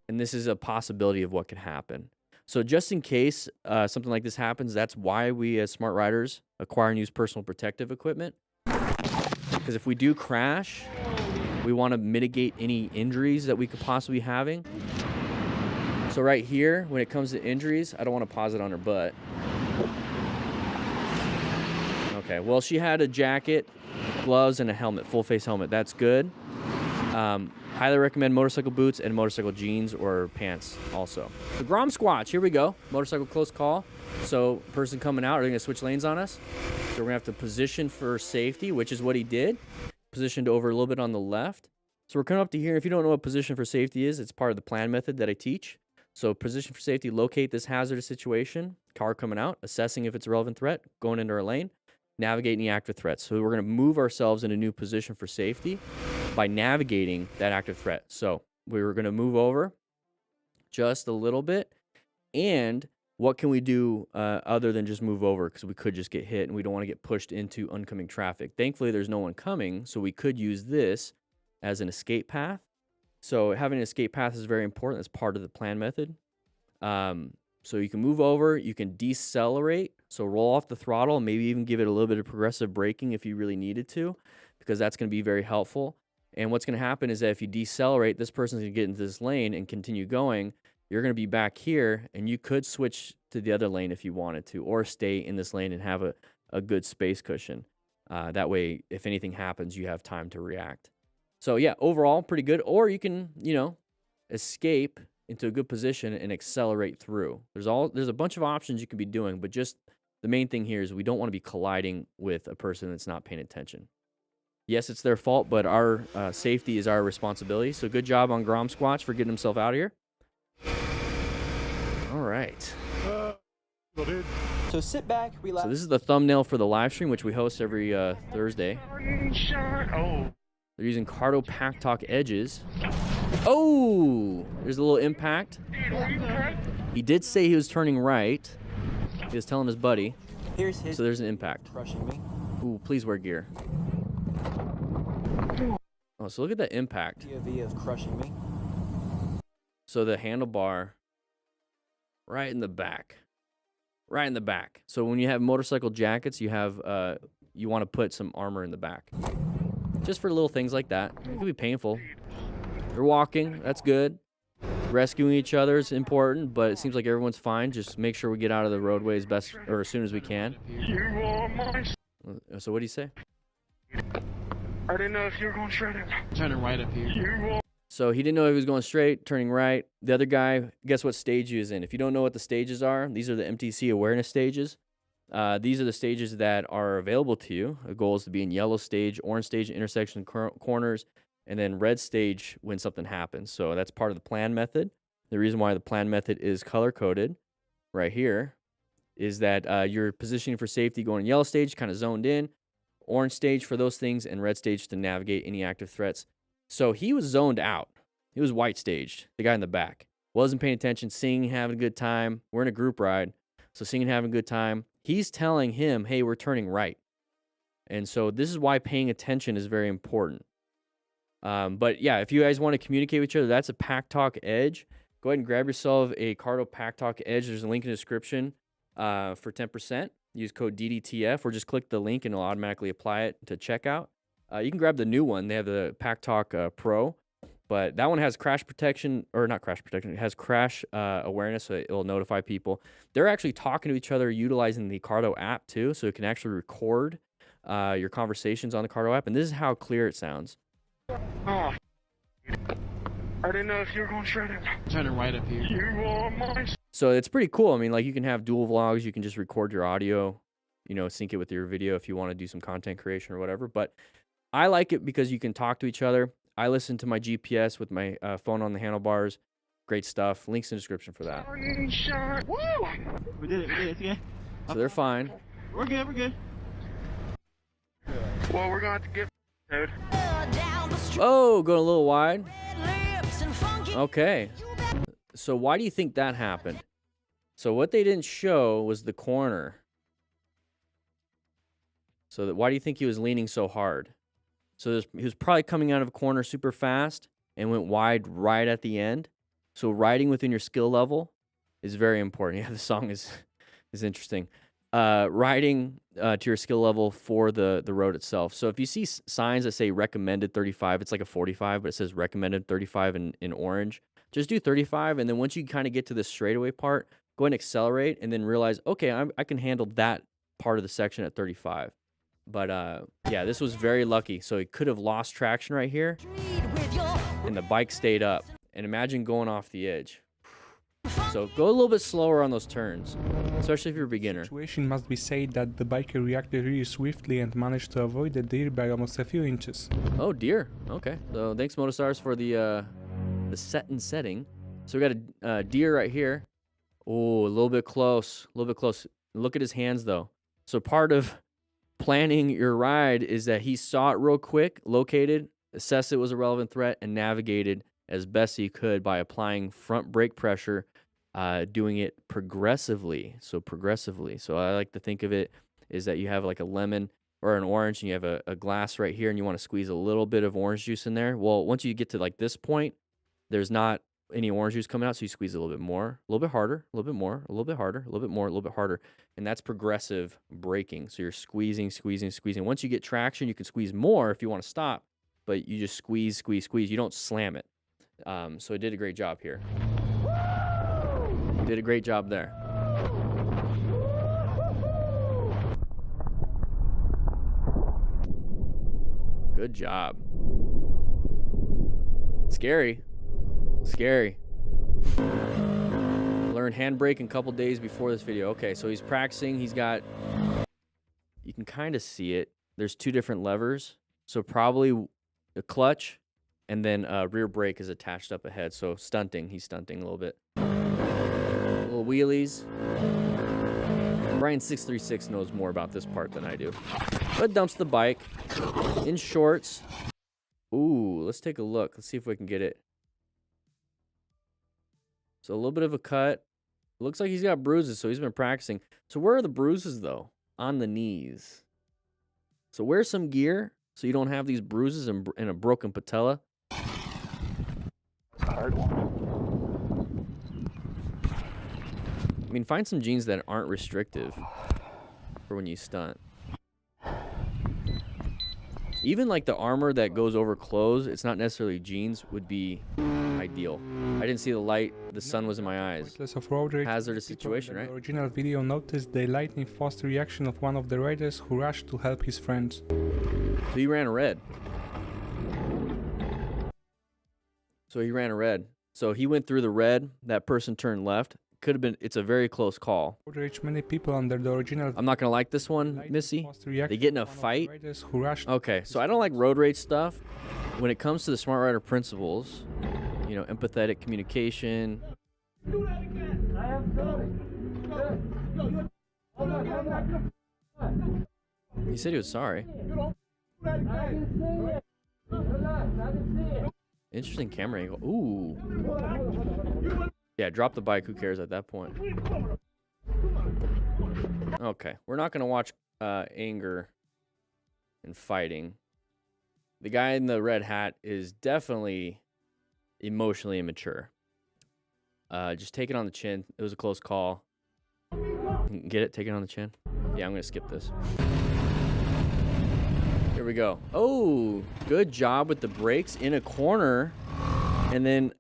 And this is a possibility of what could happen. So just in case something like this happens, that's why we as smart riders acquire and use personal protective equipment. Because if we do crash, we want to mitigate any injuries that we could possibly be having. So right here, when it comes to injuries, I don't want to pause it on her butt. Okay, well, she had a jacket, gloves, and a helmet, full face helmet. That's good. Highly recommend motorcycle boots and motorcycle jeans or pants also. The Grom Squatch, here we go. Motorcycle close call. So person coming out, are they gonna switch lanes on us? So we're gonna have to position for safety, which is what he did. Positioned over a little bit on the left. So we're coming up to here. If you don't know what position for safety is, it's part of the plan method that I teach. So position for safety, locate this hazardous situation, car coming out, assessing if it's a relevant threat, going into our lane, navigate any active threats. So we're going to move ourselves in a new position for safety by navigating that active threat. So we were going to move over just a little bit. And what can we do other than just move over? Because we could just get hit and we don't want to get pushed into oncoming traffic. Thankfully, there's no one coming, so we could use this as an escape path. So having an escape path is very important. That's part of the plan method. So you can move over, you can decelerate, so roll off the throttle, and maybe even give it a little bit of progressive braking if you really needed to, because that's going to be very helpful. And what's going to happen is that if you decelerate, this person's going to get into this lane and continue going. You're going to be back here, and you could switch to the other lane if you wanted to, or stay in this lane and have a good space cushion. That way, if anything happens, you have time to react. So yeah, overall, pretty good. Or you can, escape into a good position and accelerate through. There's a bunch of options you can be doing, but just the main thing here is we don't want to be colliding with a person that's not paying attention. Yes, it's their fault, but our safety is our responsibility. So good job on Grom Squatch for getting himself out of here. All right.
So sit back, relax.
So this is the thumbnail for the live stream, which we host every Thursday.
Oh.
They're using Cardo Pack Talk edges. Oh, there's a little impact. He did say he was turning right. He was telling his buddy.
Here's his.
So there's an impact.
Crushing me.
Ooh, please wear gear. Oh, so look at that impact.
POV of crushing me.
So the handlebar right in the back. Right in the back. So when you have motorcycle jackets, you have you want to put some armor in the back. Just for little things like that. It could be painful. They're walking. That's good. Rescuing each other is important, but it seems like everyone's fine. Just make sure we get out of the roadway as best or as soon as we can.
You are my...
So what do you say?
I didn't know if you were going straight in.
Turning right up here.
You are...
So he didn't know he was going straight, turning right. The other guy, guess what stage he was in? If you don't know what the stages are, these are the MTC awareness stages. These are the stages that are available to you. The goal is to be in yellow stage, orange stage, intersection corners, and then red stage when something happens. So that's part of the plan method. The reason why the plan method is color-coded right here is that you're positioning for safety, going in yellow stage, kind of zoned in, orange stage for those things, and red stage to navigate any active threats. So he was zoned out. He was white staged, the guy in the back. Wasn't paying attention, singing, having a good time. We're in a group ride, so singing, having a good time. He's telling him, hey, we're turning right. And so this is why paying attention is very important. But yeah, if you guys want to communicate with each other, that's a Pack Talk Edge. Go ahead and grab yourself a Cardo Pack Talk Edge. There's a link in the description for 10%. Use code DDTF or just click the link and it'll automatically apply it to checkout. You can grab the new one. They have the Pack Talk Pro, but that one has crash protection, or not crash protection. It has crash awareness, so it will notify people. They're actually talking to each other utilizing the Cardo app too, so it can actually record your conversations on the Cardo app, and this is how clear it sounds.
Oh. I didn't know if you were going straight in.
Turning right up here.
You are my...
So it's pretty cool. I mean, like you can have dual vlogs. You can just record your audio sync it with your video if you want to do some content creation or whatever. But I like it because you can talk to each other. I listen to my GPS with my phone on the handlebars. Great stuff. Links in the description for that.
We did it. We did it. It's okay.
So they're fine.
We're good. We're good. Well, we're going to get dude.
Oh, going a little wide. Okay. So why do you think that happened? So what they didn't show was the corner. So why do you think he was leaning so hard? So he was probably coming out of a corner super fast and went wide right at the end. So riding within your skill level is very important. Yeah, the song is interesting. Riding to your skill level for the road itself. So if you see signs that say recommended 35, it's like a 45, but it says recommended 35 in orange. Just do 35, and then once you kind of get to the straightaway part, go ahead and accelerate, and then realize, okay, I can handle that part of the section at 35. But yeah, this was very lucky. So he could have lost traction right here, and the bike stayed up. And imagine going off the edge. So go a little bit slower on those turns, especially if you're a beginner.
Situation must be said that the biker reacted really swiftly and managed to avoid the deer by almost a few inches.
Oh, deer. Okay. So thanks, Motostars, for the set and setting. So we got a deer right here. Oh, a little bit close. A little bit close. Look at his hands, though. So part of planning your ride is that he saw it real quick, located, assessed it was a relevant threat, and navigated as best he could by applying front brake pressure, doing it progressively. So I like to think of it is that you have like a lemon or an orange, and you have a glass right here, and you want to squeeze a little bit of orange juice in there. Well, once you get to like this point, there's not any orange juice coming out, so you squeeze a little bit more, a little bit harder, a little bit more, a little bit harder, a little bit more, a little bit harder, and that's progressive braking. So you're squeezing. Once you get traction, you can squeeze more if you want to stop, but you just squeeze. You don't slam it. So it did a great job here. Did a great job there. Good job. Scary. Learned handbrake in a couple days before this video. Okay, so he's practicing. He's got, you can kind of see it. There's two different levers. So probably a clutch, and then rear brake is attached up ahead. So he's stunting a little bit. Little wheelies. Brian636 knows more about this part than I do. But dumps the bike in shorts. Ooh, let's take a look. Let's see if we can get it. So a little bit of a cut. Looks like he's got bruises, so he's been practicing. So where are the bruises, though? On the knees. So wear some gear so you don't have these bruises and a broken patella.
Hard one.
I mean, find some jeans that aren't restrictive for when you stunt. Even like the armor that goes over clothes, it's not necessarily jeans, would be ideal. I didn't see the light. The sun was in my eyes. Hazardous situation, right?
The original video noticed the lightning fast reaction of one of the riders who rushed to help his friends.
So he ran a red. So he went through the red. That person turned left. Could have been. It's a very close call.
Many people under the original.
I'm not gonna like this one, Missy. They get in a fight. Okay, so I don't like road rage stuff. When it comes to the Smart Rider principles, empathetic communication. He said he was sorry. Interesting camera angle. Ooh. Yeah, drop the bike. Who cares at that point? Okay, we're not going to watch anger and fighting. The guy in the red hat is definitely emotionally immature. Just take it on the chin. It was a close call. Get it? Take it on the chin? Yeah, I'm going to skip this. Here we go. Oh, good job with the brakes in a corner. And then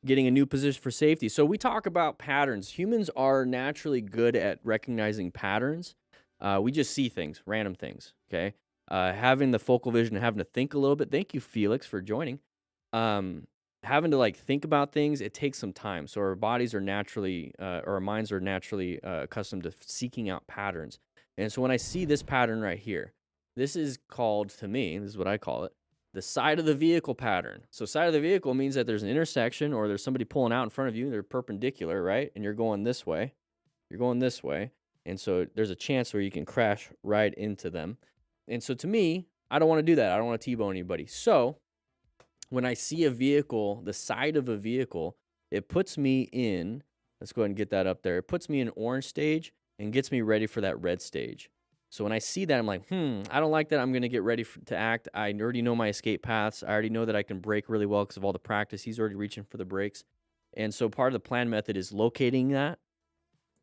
getting a new position for safety. So we talk about patterns. Humans are naturally good at recognizing patterns. We just see things, random things, okay? Having the focal vision and having to think a little bit. Thank you, Felix, for joining. Having to think about things, it takes some time. So our bodies are naturally, or our minds are naturally accustomed to seeking out patterns. And so when I see this pattern right here, this is called, to me, this is what I call it, the side of the vehicle pattern. So side of the vehicle means that there's an intersection or there's somebody pulling out in front of you. They're perpendicular, right? And you're going this way. You're going this way. And so there's a chance where you can crash right into them. And so to me, I don't want to do that. I don't want to T-bone anybody. So when I see a vehicle, the side of a vehicle, it puts me in, let's go ahead and get that up there. It puts me in orange stage and gets me ready for that red stage. So when I see that, I'm like, I don't like that. I'm going to get ready to act. I already know my escape paths. I already know that I can brake really well because of all the practice. He's already reaching for the brakes. And so part of the plan method is locating that,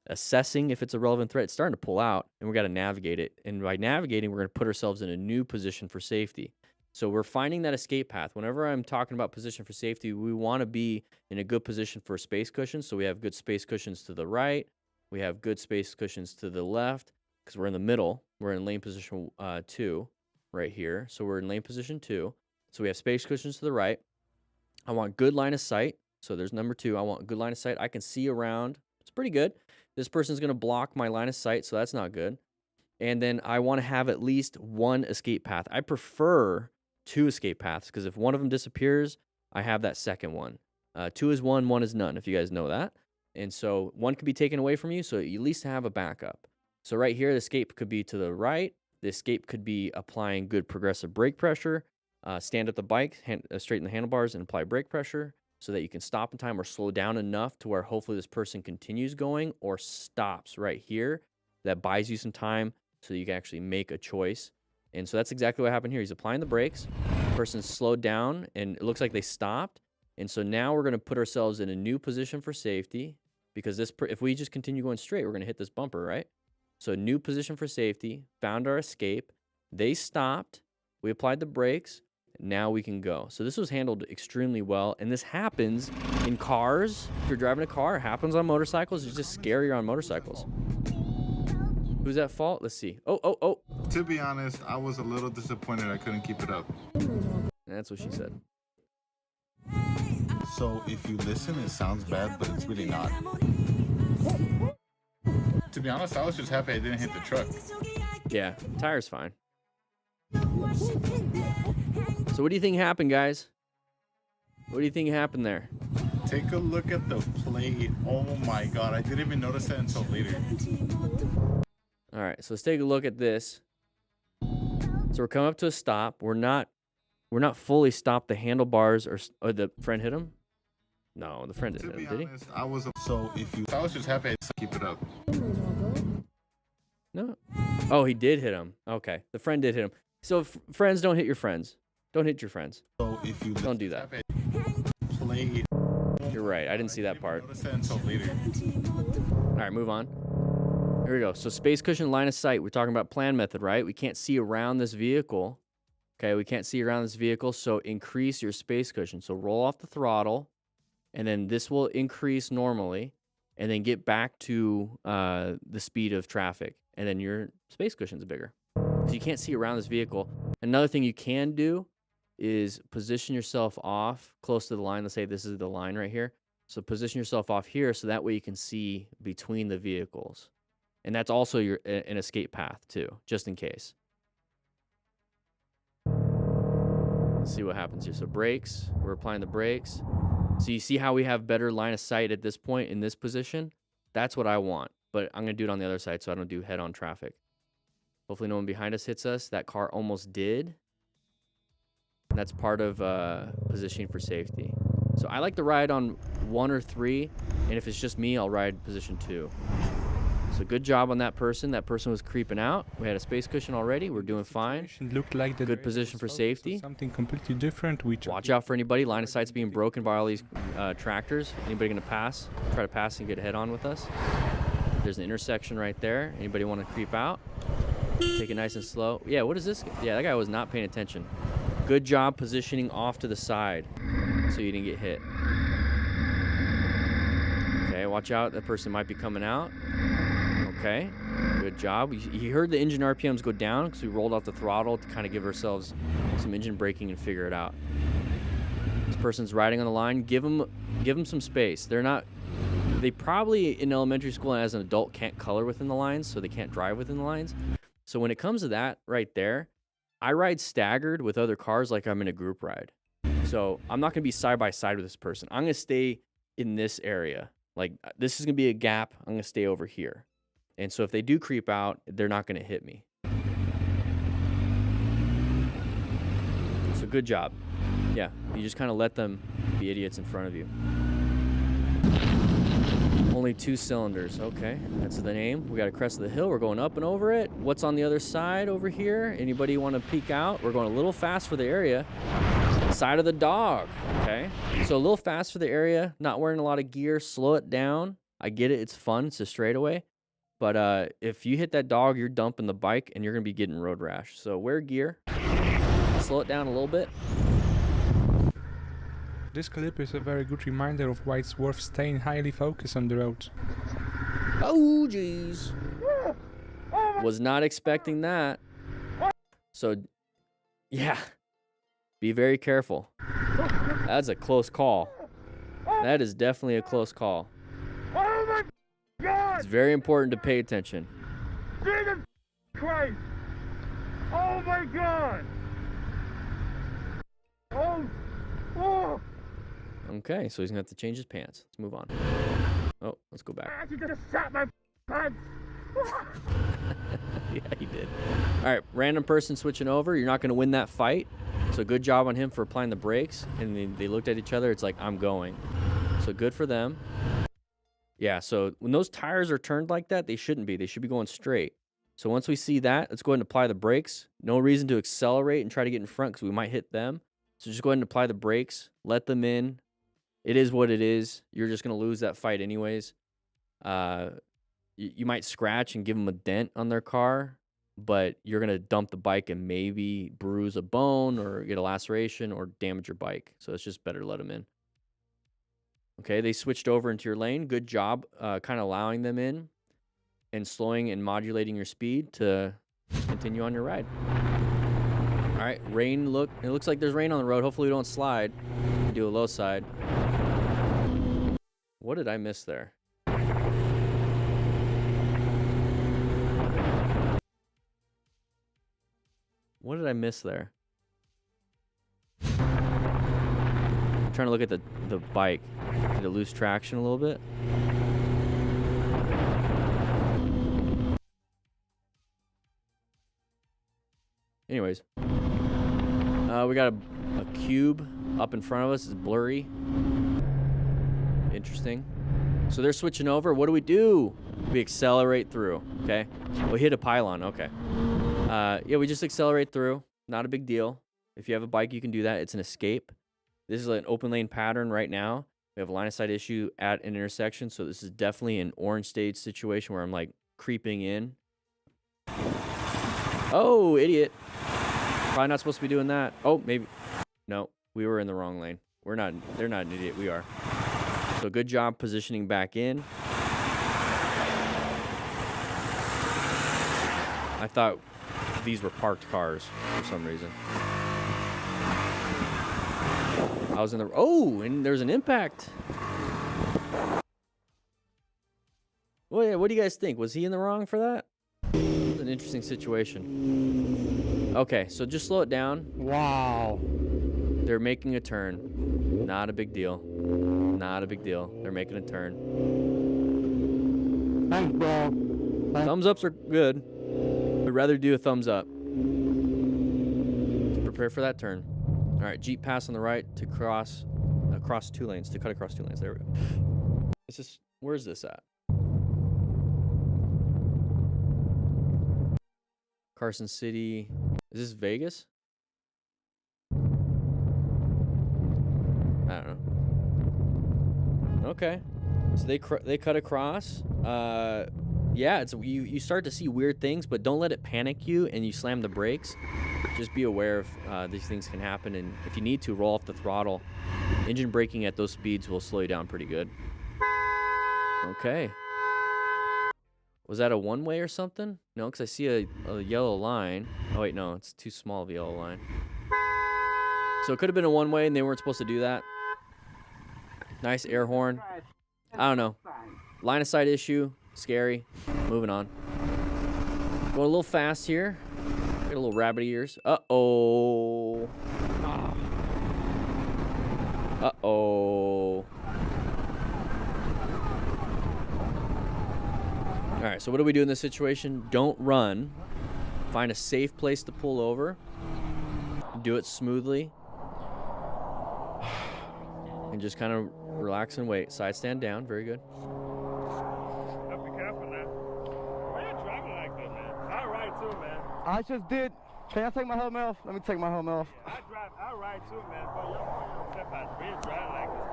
assessing if it's a relevant threat. It's starting to pull out, and we got to navigate it. And by navigating, we're going to put ourselves in a new position for safety. So we're finding that escape path. Whenever I'm talking about position for safety, we want to be in a good position for space cushions. So we have good space cushions to the right. We have good space cushions to the left because we're in the middle. We're in lane position 2 right here. So we're in lane position 2. So we have space cushions to the right. I want good line of sight. So there's number 2. I want good line of sight. I can see around. It's pretty good. This person's going to block my line of sight, so that's not good. And then I want to have at least one escape path. I prefer 2 escape paths because if one of them disappears, I have that second one. 2 is 1, 1 is none, if you guys know that. And so 1 could be taken away from you, so you at least have a backup. So right here, the escape could be to the right. The escape could be applying good progressive brake pressure. Stand up the bike, straighten the handlebars, and apply brake pressure so that you can stop in time or slow down enough to where hopefully this person continues going or stops right here. That buys you some time so you can actually make a choice. And so that's exactly what happened here. He's applying the brakes. The person slowed down, and it looks like they stopped. And so now we're going to put ourselves in a new position for safety because if we just continue going straight, we're going to hit this bumper, right? So new position for safety, found our escape. They stopped. We applied the brakes. Now we can go. So this was handled extremely well. And this happens in cars. If you're driving a car, it happens on motorcycles. It's just scarier on motorcycles. Who's at fault? Let's see. Oh.
To be honest, I was a little disappointed I couldn't keep it up.
That's what she said.
So if you listen, it sounds bad, but it's really not. To be honest, I was just happy I didn't hit the truck.
Yeah, tire's fine. So what do you think happened, guys? What do you think happened there?
Take a look at the plate. Oh my god, I didn't even notice that until later.
All right, so let's take a look at this. So we're coming up to a stop. We're not fully stopped. The handlebars or the friend hit him? No, the friend didn't hit him, did he?
I was just happy I keep it up.
No. Oh, he did hit him. Okay, the friend did hit him. So friends, don't hit your friends. Don't hit your friends.
So if you
don't do that. You're right. I didn't see that part.
Until later.
All right, move on. Here we go. So space cushion, line of sight. We're talking about plan method, right? We can't see around this vehicle. Okay, we can't see around this vehicle, so increase your space cushion. So roll off the throttle, and then this will increase normally, and then get back to the speed of traffic, and then your space cushion's bigger. So you can't see around this vehicle. Another thing you can do is position yourself off close to the line. Let's say this is the line right here. So position yourself off here so that way you can see between the vehicles. And that's also an escape path too, just in case. Let's see what happens here. So brakes, we're applying the brakes. So you see how we have better line of sight at this point in this position? That's what I want, but I'm gonna do it on the other side so I don't do head-on traffic. Hopefully no one behind us hits us. That car almost did. And that's part of positioning for safety. So I like to ride on 1 or 3, and if it's just me, I'll ride position 2. So good job on that person. That person was creeping out. We had a space cushion already. We're doing fine.
Looked like the
good position for safety.
Something completely different.
Watch out for anybody. Line of sight's being broken by all these tractors. Anybody gonna pass? Try to pass and get head on with us. There's an intersection right there. Anybody want to creep out? Take it nice and slow. Yeah, what is this? Yeah, that guy was not paying attention. Good job positioning off to the side so you didn't get hit. Okay, watch out. That person might be coming out. Okay, good job. You heard the engine RPMs go down because we rolled off the throttle to kind of give ourselves some engine braking and figure it out. This person's riding on the line. Give them some space. They they probably in elementary school and as an adult can't color within the lines, so they can't drive within the lines. So when it comes to that right there, I ride staggered with other cars like I'm in a group ride. So I'm not going to be side by side with this person. I'm going to stay in this area. Like this is going to be a gap. I'm going to stay over here. And so if they do creep out, they're not going to hit me. So good job. Yeah, you just kind of let them be idiots in front of you. Only 2 cylinders. Okay, that's the name. We got a crest of the hill. We're going up and over it. What's on the other side over here? Anybody want to peek out? We're going a little fast for the area. Side of the dog. Okay, so a little fast for the area. Not wearing a lot of gear. Slow it down. I get it. It's fun. It's a straightaway. But if you hit that dog, you're dumping the bike and you're going to be getting road rash. So wear gear. Slow it down a little bit.
This clip is a very good reminder of why it's worth staying highly focused on the road.
Oh, jeez. Was not expecting that. So, yeah. Be very careful. That's a close call. That is definitely a close call.
Oh my God!
It's very important to pay attention.
Jesus Christ! Oh my God! Oh!
Okay, so he's going to have to change his pants. Let's move on. Oh, let's go back.
You just shot my pants!
Yeah, he did. All right, random person switching over. You're not going to win that fight. So good job on him for applying the brakes. And they looked at each other. It's like, I'm going. So good for them. Yeah, so when those tires are turned like that, they shouldn't be. They should be going straight. So once we see that, let's go ahead and apply the brakes. No reason to accelerate and try to get in front because we might hit them. So just go ahead and apply the brakes. Let them in. It is what it is. You're just going to lose that fight anyways. You might scratch and give them a dent on their car, but you're going to dump the bike and maybe bruise a bone or get a laceration or damage your bike. So it's just better to let them in. Okay, they switched over into your lane. Good job kind of allowing them in and slowing and modulating your speed to just continue on your ride. All right, rain. Look, it looks like there's rain on the road. Hopefully we don't slide. Do a low side. What did I miss there? What did I miss there? I'm trying to look at the bike. Did it lose traction a little bit? Anyways. We got a cube up in front of us. It's blurry. Interesting. So they're switching over. What do? We accelerate through. Okay. We hit a pylon. Okay. Yeah, we just accelerate through. Not a big deal. If you have a bike, you can do that. It's an escape. This is an open lane pattern right now. We have a line of sight issue at an intersection. So this is definitely an orange stage situation where I'm like creeping in. Oh, idiot. Probably not supposed to be doing that. Oh, maybe. No, we were in the wrong lane. We're not. They're not an idiot. We are. So good job positioning back in. I thought these were parked cars for some reason. I was in the... Oh, and there's an impact. Well, yeah, what do you guys think? Was he in the wrong for that? It was an interesting situation. Okay, so just slow it down.
Wow.
They're making a turn. Not a big deal. Not a big deal. They're making a turn.
Thanks, bro.
Thumbs ups are good. I'd rather do a thumbs up. Prepare for that turn. All right, Jeep pass on the right to cross across 2 lanes, to cut across 2 lanes. There we go. It's just, where's this at? Carson City. Is this Vegas? I don't know. Okay. So they cut across. Yeah, it's you start to see weird things, but don't let it panic you and you slam the brakes. Just be aware of these things can happen, and if you need to, roll off the throttle. Engine braking at those speeds will slow you down pretty good. Okay. Was that a one-way or something? No, because I see a yellow line. Oh, wait, no, it's too small of a yellow line. So it could have been a one-way, and they weren't supposed to do that. Nice air horn. I don't know. Line of sight issue, scary. Moving on. Going a little fast here. Got a little rabbit ears. Uh-oh. Uh-oh. All right, so what do we do in this situation? Don't run. Find a safe place to pull over. Do it smoothly. And just kind of relax and wait. Side stand down. Very good.
Be careful now. Why are you driving like that, man? I ride too, man.
I just did. Can I take my helmet off? Let me take my helmet off.
I ride too, man. But yourself out really driving like this,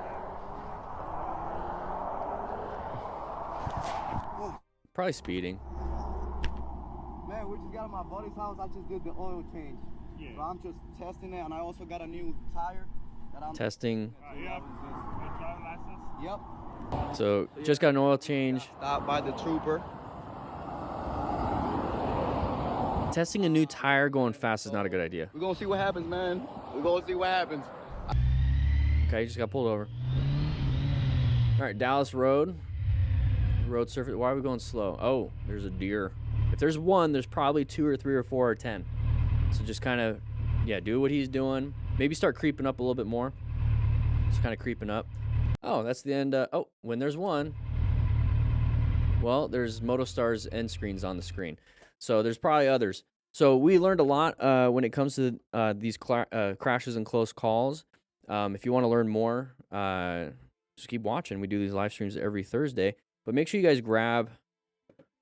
man.
Probably speeding.
Man, we just got at my buddy's house. I just did the oil change.
Yeah.
So I'm just testing it, and I also got a new tire that I'm
Testing.
You have a driving license?
Yep.
So just got an oil change.
Stopped by the trooper.
Testing a new tire going fast is not a good idea.
We're gonna see what happens, man. We're gonna see what happens.
Okay, just got pulled over. All right, Dallas Road. Road surface. Why are we going slow? Oh, there's a deer. If there's one, there's probably 2 or 3 or 4 or 10. So just kind of, yeah, do what he's doing. Maybe start creeping up a little bit more. Just kind of creeping up. Oh, that's the end. Oh, when there's one. Well, there's MotoStar's end screens on the screen. So there's probably others. So we learned a lot when it comes to these crashes and close calls. If you want to learn more, just keep watching. We do these live streams every Thursday. But make sure you guys grab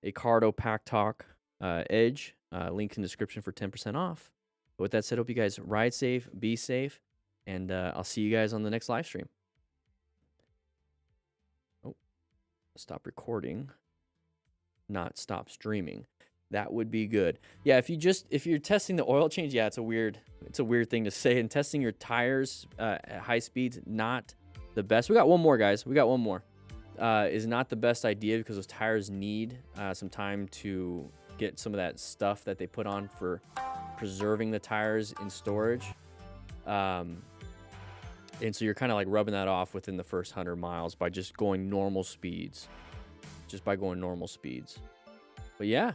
a Cardo Pack Talk Edge. Link in the description for 10% off. But with that said, hope you guys ride safe, be safe, and I'll see you guys on the next live stream. Oh, stop recording, not stop streaming. That would be good. Yeah, if you're testing the oil change, yeah, it's a weird thing to say. And testing your tires at high speeds, not the best. We got one more, guys. We got one more. Is not the best idea because those tires need some time to get some of that stuff that they put on for preserving the tires in storage. And so you're kind of like rubbing that off within the first 100 miles by just going normal speeds. But yeah,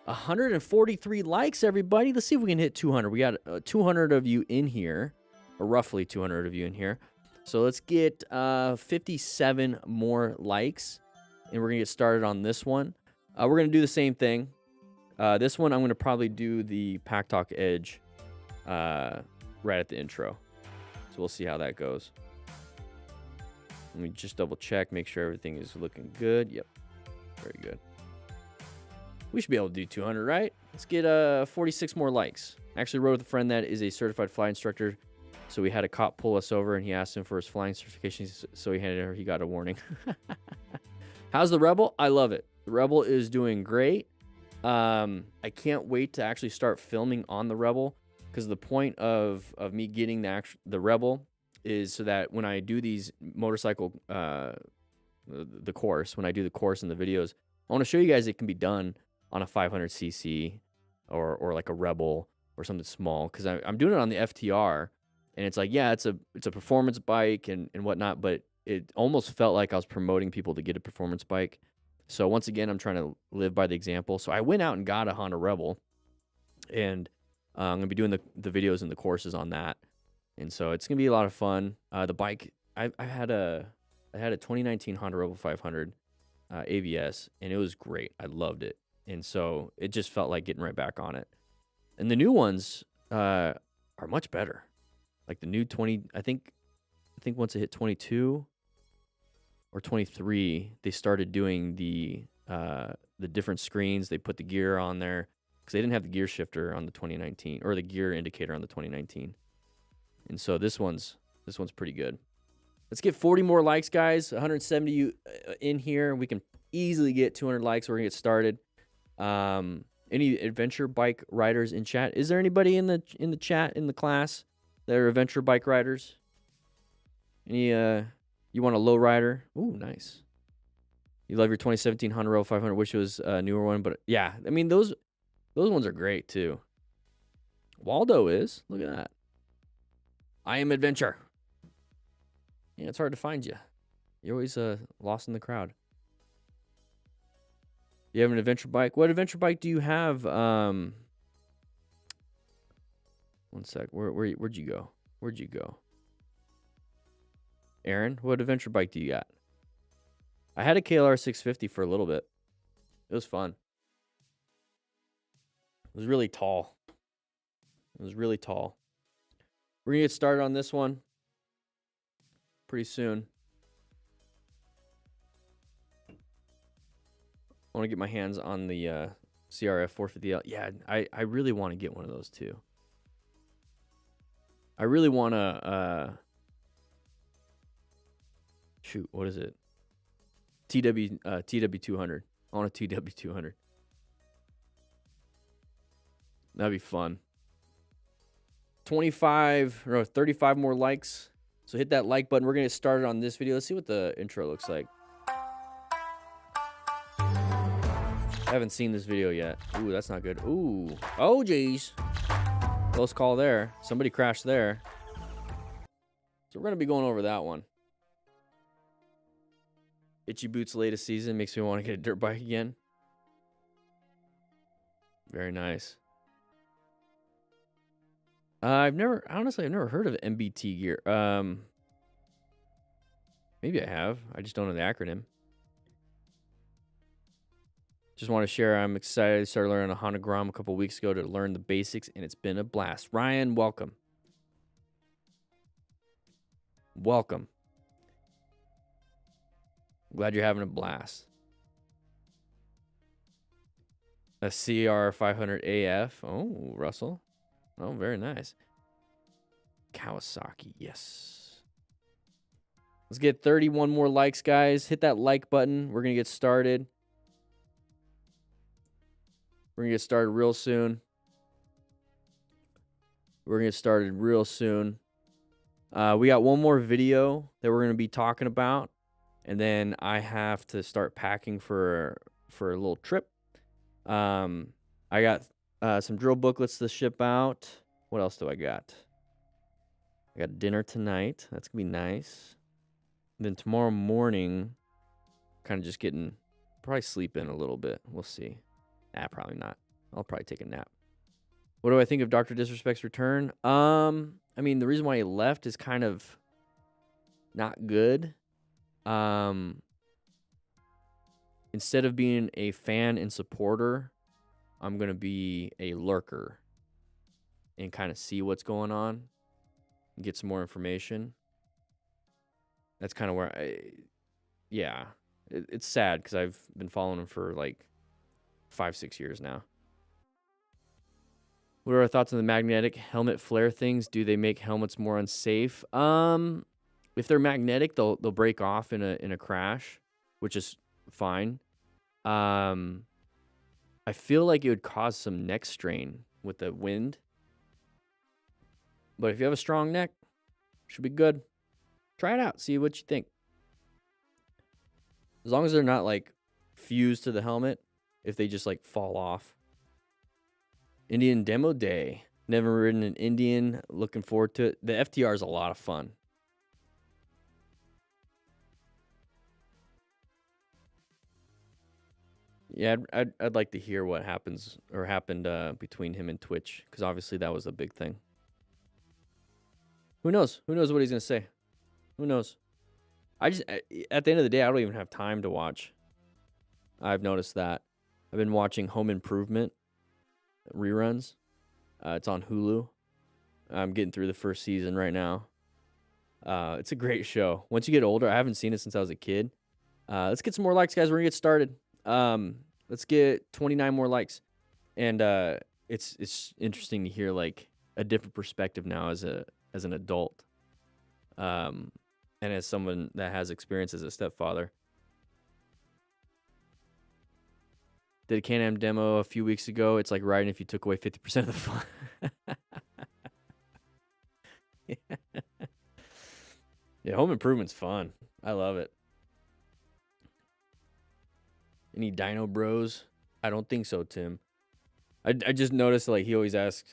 143 likes, everybody. Let's see if we can hit 200. We got 200 of you in here, or roughly 200 of you in here. So let's get 57 more likes, and we're going to get started on this one. We're going to do the same thing. This one, I'm going to probably do the Pack Talk Edge right at the intro. So we'll see how that goes. Let me just double check, make sure everything is looking good. Yep, very good. We should be able to do 200, right? Let's get 46 more likes. I actually rode with a friend that is a certified flight instructor. So we had a cop pull us over, and he asked him for his flying certification, so he got a warning. How's the Rebel? I love it. The Rebel is doing great. I can't wait to actually start filming on the Rebel, because the point of me getting the Rebel is so that when I do these motorcycle, the course, when I do the course and the videos, I want to show you guys it can be done on a 500cc or like a Rebel or something small, because I'm doing it on the FTR. And it's like, yeah, it's a performance bike and whatnot, but it almost felt like I was promoting people to get a performance bike. So once again, I'm trying to live by the example. So I went out and got a Honda Rebel, and I'm gonna be doing the videos and the courses on that. And so it's gonna be a lot of fun. The bike, I had a 2019 Honda Rebel 500 ABS, and it was great. I loved it, and so it just felt like getting right back on it. And the new ones are much better. Like the new 20, I think once it hit 22 or 23, they started doing the different screens. They put the gear on there because they didn't have the gear shifter on the 2019 or the gear indicator on the 2019. And so this one's pretty good. Let's get 40 more likes, guys. 170 you in here. We can easily get 200 likes. We're gonna get started. Any adventure bike riders in chat? Is there anybody in the chat in the class that are adventure bike riders? Any you want a low rider? Ooh, nice. You love your 2017 Honda Rebel 500, which was a newer one, but yeah, I mean those ones are great too. Waldo is. Look at that. I am adventure. Yeah, it's hard to find you. You're always lost in the crowd. You have an adventure bike? What adventure bike do you have? One sec. Where'd you go? Where'd you go? Aaron, what adventure bike do you got? I had a KLR 650 for a little bit. It was fun. It was really tall. It was really tall. We're going to get started on this one pretty soon. I want to get my hands on the CRF 450L. Yeah, I really want to get one of those too. I really want to... shoot, what is it? TW200. I want a TW200. That'd be fun. 35 more likes. So hit that like button. We're going to get started on this video. Let's see what the intro looks like. I haven't seen this video yet. Ooh, that's not good. Ooh. Oh, geez. Close call there. Somebody crashed there. So we're going to be going over that one. Itchy Boots' latest season makes me want to get a dirt bike again. Very nice. Honestly, I've never heard of MBT gear. Maybe I have. I just don't know the acronym. Just want to share, I'm excited. I started learning a Honda Grom a couple weeks ago to learn the basics, and it's been a blast. Ryan, welcome. Welcome. Glad you're having a blast. A CR500AF. Oh, Russell. Oh, very nice. Kawasaki, yes. Let's get 31 more likes, guys. Hit that like button. We're going to get started. We're going to get started real soon. We got one more video that we're going to be talking about. And then I have to start packing for a little trip. I got some drill booklets to ship out. What else do I got? I got dinner tonight. That's going to be nice. And then tomorrow morning, kind of just probably sleep in a little bit. We'll see. Nah, probably not. I'll probably take a nap. What do I think of Dr. Disrespect's return? I mean, the reason why he left is kind of not good. Instead of being a fan and supporter, I'm going to be a lurker and kind of see what's going on, get some more information. That's kind of where it's sad because I've been following him for like 5-6 years now. What are our thoughts on the magnetic helmet flare things? Do they make helmets more unsafe? If they're magnetic, they'll break off in a crash, which is fine. I feel like it would cause some neck strain with the wind. But if you have a strong neck, should be good. Try it out. See what you think. As long as they're not like fused to the helmet, if they just like fall off. Indian Demo Day. Never ridden an Indian. Looking forward to it. The FTR is a lot of fun. Yeah, I'd like to hear what happened between him and Twitch, because obviously that was a big thing. Who knows? Who knows what he's gonna say? Who knows? At the end of the day, I don't even have time to watch. I've noticed that. I've been watching Home Improvement reruns. It's on Hulu. I'm getting through the first season right now. It's a great show. Once you get older, I haven't seen it since I was a kid. Let's get some more likes, guys. We're gonna get started. Let's get 29 more likes. And it's interesting to hear like a different perspective now as an adult. And as someone that has experience as a stepfather. Did a Can-Am demo a few weeks ago. It's like riding if you took away 50% of the fun. Yeah, Home Improvement's fun. I love it. Any Dino Bros? I don't think so, Tim. I just noticed like he always asks.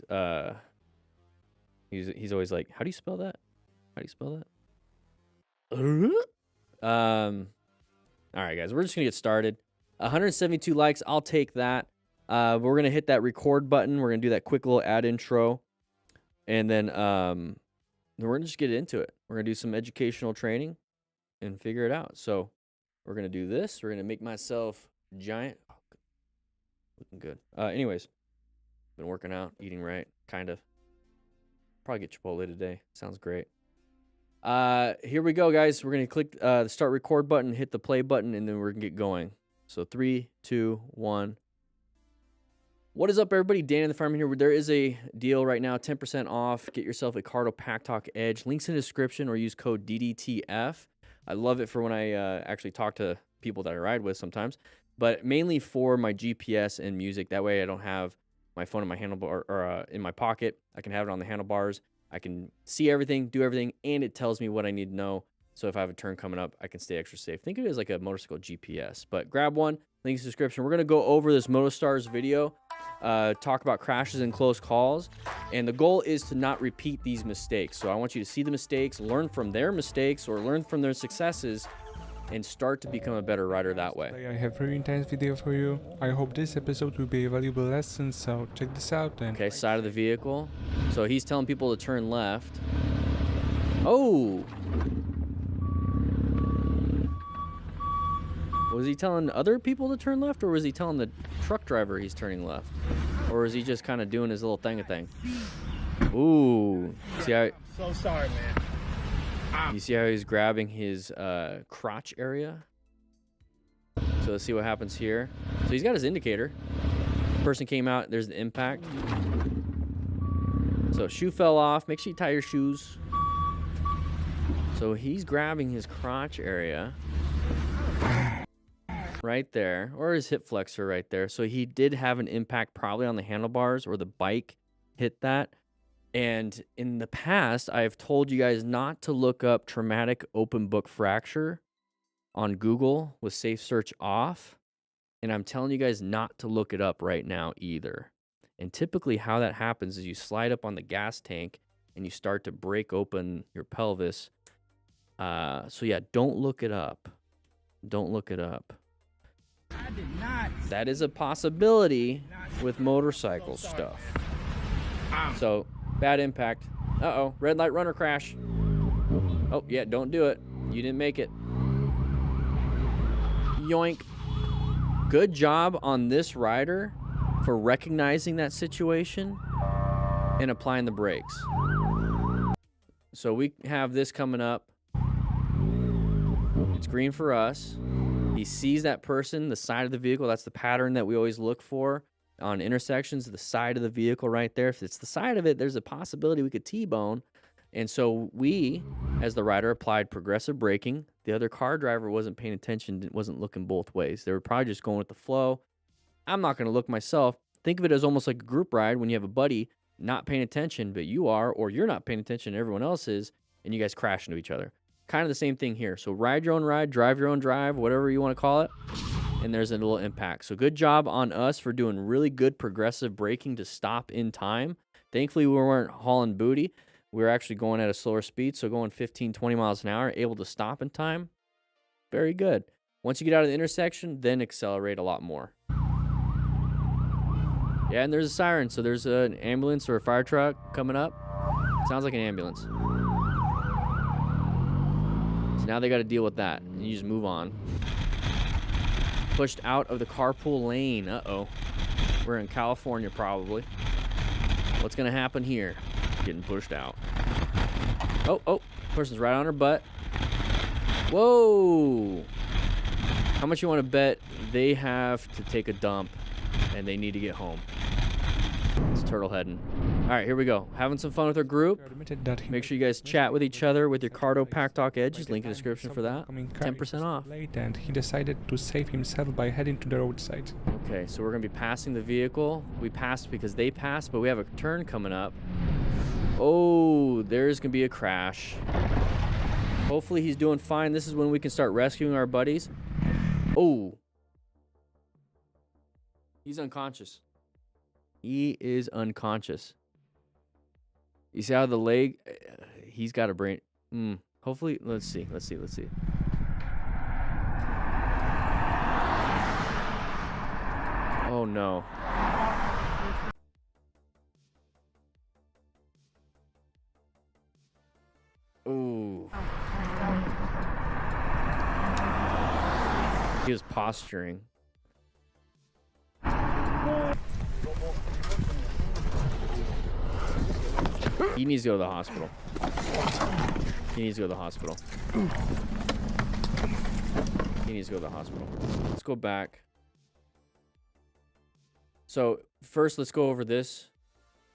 He's always like, "How do you spell that? How do you spell that?" All right, guys, we're just gonna get started. 172 likes, I'll take that. We're gonna hit that record button. We're gonna do that quick little ad intro, and then we're gonna just get into it. We're gonna do some educational training and figure it out. So we're gonna do this. We're gonna make myself giant. Oh, looking good. Anyways, been working out, eating right, kind of. Probably get Chipotle today. Sounds great. Here we go, guys. We're gonna click the start record button, hit the play button, and then we're gonna get going. So 3, 2, 1. What is up, everybody? DanDanTheFireman here. There is a deal right now, 10% off. Get yourself a Cardo Pack Talk Edge. Links in the description, or use code DDTF. I love it for when I actually talk to people that I ride with sometimes, but mainly for my GPS and music. That way I don't have my phone in my handlebar or in my pocket. I can have it on the handlebars. I can see everything, do everything, and it tells me what I need to know. So if I have a turn coming up, I can stay extra safe. Think of it as like a motorcycle GPS, but grab one. Links in the description. We're going to go over this MotoStars video, talk about crashes and close calls, and the goal is to not repeat these mistakes. So I want you to see the mistakes, learn from their mistakes, or learn from their successes, and start to become a better rider that way.
I have a very intense video for you. I hope this episode will be a valuable lesson, so check this out. And
okay, side of the vehicle. So he's telling people to turn left. Oh! Was he telling other people to turn left, or was he telling the truck driver he's turning left? Or is he just kind of doing his little thing? Ooh. See how...
I'm so sorry, man.
You see how he's grabbing his crotch area? So let's see what happens here. So he's got his indicator. Person came out, there's the impact. So shoe fell off. Make sure you tie your shoes. So he's grabbing his crotch area. Right there, or his hip flexor right there. So he did have an impact probably on the handlebars, or the bike hit that. And in the past, I've told you guys not to look up traumatic open book fracture on Google with safe search off. And I'm telling you guys not to look it up right now either. And typically how that happens is you slide up on the gas tank and you start to break open your pelvis. So yeah, don't look it up. Don't look it up.
I did not.
That is a possibility with motorcycle stuff. So, bad impact. Uh-oh, red light runner crash. Oh, yeah, don't do it. You didn't make it. Yoink. Good job on this rider for recognizing that situation and applying the brakes. So we have this coming up. It's green for us. He sees that person, the side of the vehicle. That's the pattern that we always look for on intersections, the side of the vehicle right there. If it's the side of it, there's a possibility we could T-bone. And so we, as the rider, applied progressive braking. The other car driver wasn't paying attention, wasn't looking both ways. They were probably just going with the flow. I'm not going to look myself. Think of it as almost like a group ride when you have a buddy not paying attention, but you are, or you're not paying attention, everyone else is, and you guys crash into each other. Kind of the same thing here. So ride your own ride, drive your own drive, whatever you want to call it. And there's a little impact. So good job on us for doing really good progressive braking to stop in time. Thankfully, we weren't hauling booty. We were actually going at a slower speed. So going 15, 20 miles an hour, able to stop in time. Very good. Once you get out of the intersection, then accelerate a lot more. Yeah, and there's a siren. So there's an ambulance or a fire truck coming up. Sounds like an ambulance. So now they got to deal with that. And you just move on. Pushed out of the carpool lane. Uh-oh. We're in California probably. What's going to happen here? Getting pushed out. Oh. Person's right on her butt. Whoa. How much you want to bet they have to take a dump and they need to get home? It's turtle heading. All right, here we go. Having some fun with our group. Make sure you guys chat with each other with your Cardo Pack Talk Edges. Link in the description for that. 10% off.
And he decided to save himself by heading to the roadside.
Okay, so we're going to be passing the vehicle. We passed because they passed, but we have a turn coming up. Oh, there's going to be a crash. Hopefully he's doing fine. This is when we can start rescuing our buddies. Oh. He's unconscious. He is unconscious. You see how the leg, he's got a brain. Hopefully, let's see. Oh no. Ooh. He was posturing. He needs to go to the hospital. He needs to go to the hospital. He needs to go to the hospital. Let's go back. So first, let's go over this.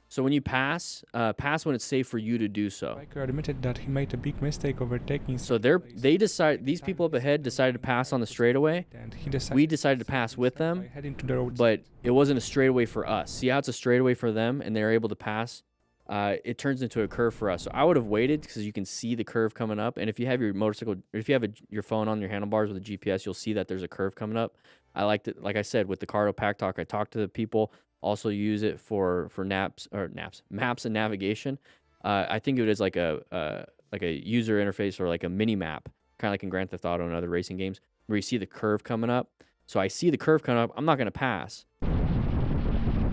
So when you pass when it's safe for you to do so.
Biker admitted that he made a big mistake overtaking.
So these people up ahead decided to pass on the straightaway.
And he decided
We decided to pass with them,
by heading to the road.
but it wasn't a straightaway for us. See how it's a straightaway for them, and they're able to pass. It turns into a curve for us. So I would have waited because you can see the curve coming up. And if you have your motorcycle, if you have your phone on your handlebars with a GPS, you'll see that there's a curve coming up. I liked it. Like I said, with the Cardo Pack Talk, I talked to the people. Also use it for maps and navigation. I think it is like a user interface or like a mini map, kind of like in Grand Theft Auto and other racing games, where you see the curve coming up. So I see the curve coming up. I'm not gonna pass.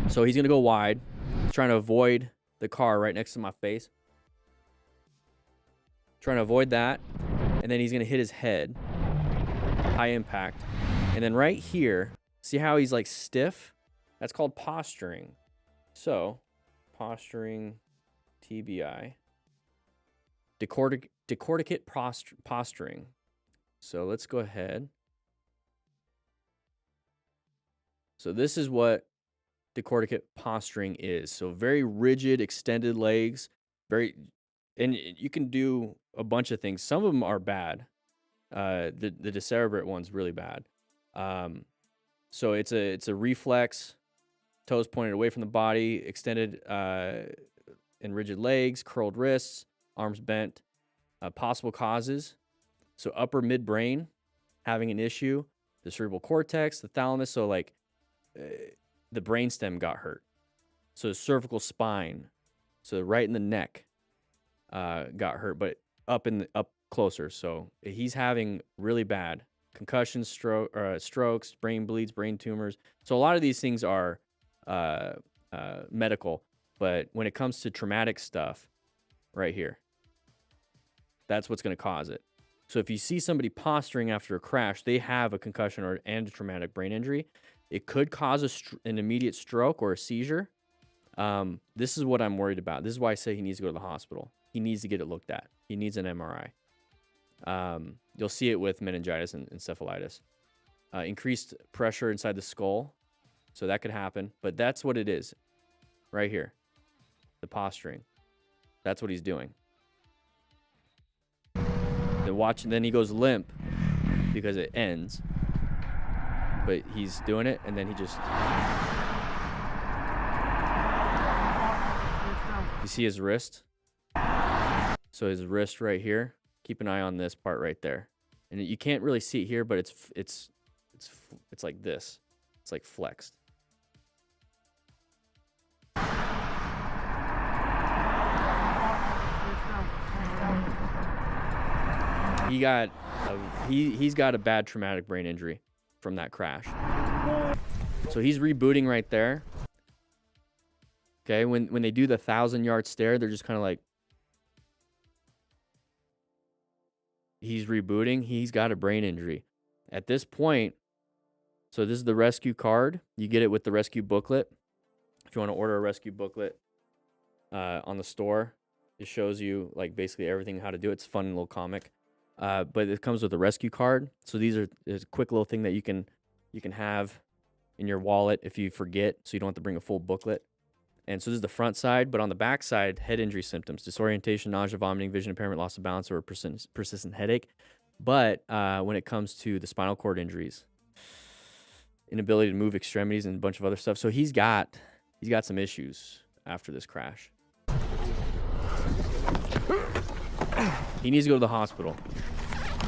So he's gonna go wide, trying to avoid the car right next to my face. Trying to avoid that, and then he's gonna hit his head, high impact, and then right here, see how he's like stiff? That's called posturing. So, posturing, TBI, decorticate posturing. So let's go ahead. So this is what decorticate posturing is. So very rigid, extended legs, and you can do a bunch of things. Some of them are bad. The decerebrate one's really bad. So it's a reflex. Toes pointed away from the body, extended and rigid legs, curled wrists, arms bent. Possible causes. So upper midbrain having an issue. The cerebral cortex, the thalamus. So like the brainstem got hurt. So the cervical spine. So right in the neck got hurt, but up closer. So he's having really bad concussions, strokes, brain bleeds, brain tumors. So a lot of these things are medical, but when it comes to traumatic stuff, right here, that's what's going to cause it. So if you see somebody posturing after a crash, they have a concussion and a traumatic brain injury. It could cause an immediate stroke or a seizure. This is what I'm worried about. This is why I say he needs to go to the hospital. He needs to get it looked at. He needs an MRI. You'll see it with meningitis and encephalitis. Increased pressure inside the skull. So that could happen, but that's what it is right here. The posturing. That's what he's doing. Then he goes limp because it ends. But he's doing it, and then he just... You see his wrist? So his wrist right here. Keep an eye on this part right there. And you can't really see it here, but it's like this. It's like flexed. He's got a bad traumatic brain injury from that crash. So he's rebooting right there. Okay, when they do the 1,000-yard stare, they're just kind of like, he's rebooting. He's got a brain injury. At this point, so this is the rescue card. You get it with the rescue booklet. If you want to order a rescue booklet on the store, it shows you like basically everything, how to do it. It's a fun little comic. But it comes with a rescue card. So there's a quick little thing that you can have in your wallet if you forget, so you don't have to bring a full booklet. And so this is the front side, but on the back side, head injury symptoms: disorientation, nausea, vomiting, vision impairment, loss of balance, or persistent headache. But when it comes to the spinal cord injuries, inability to move extremities and a bunch of other stuff. So he's got some issues after this crash. He needs to go to the hospital.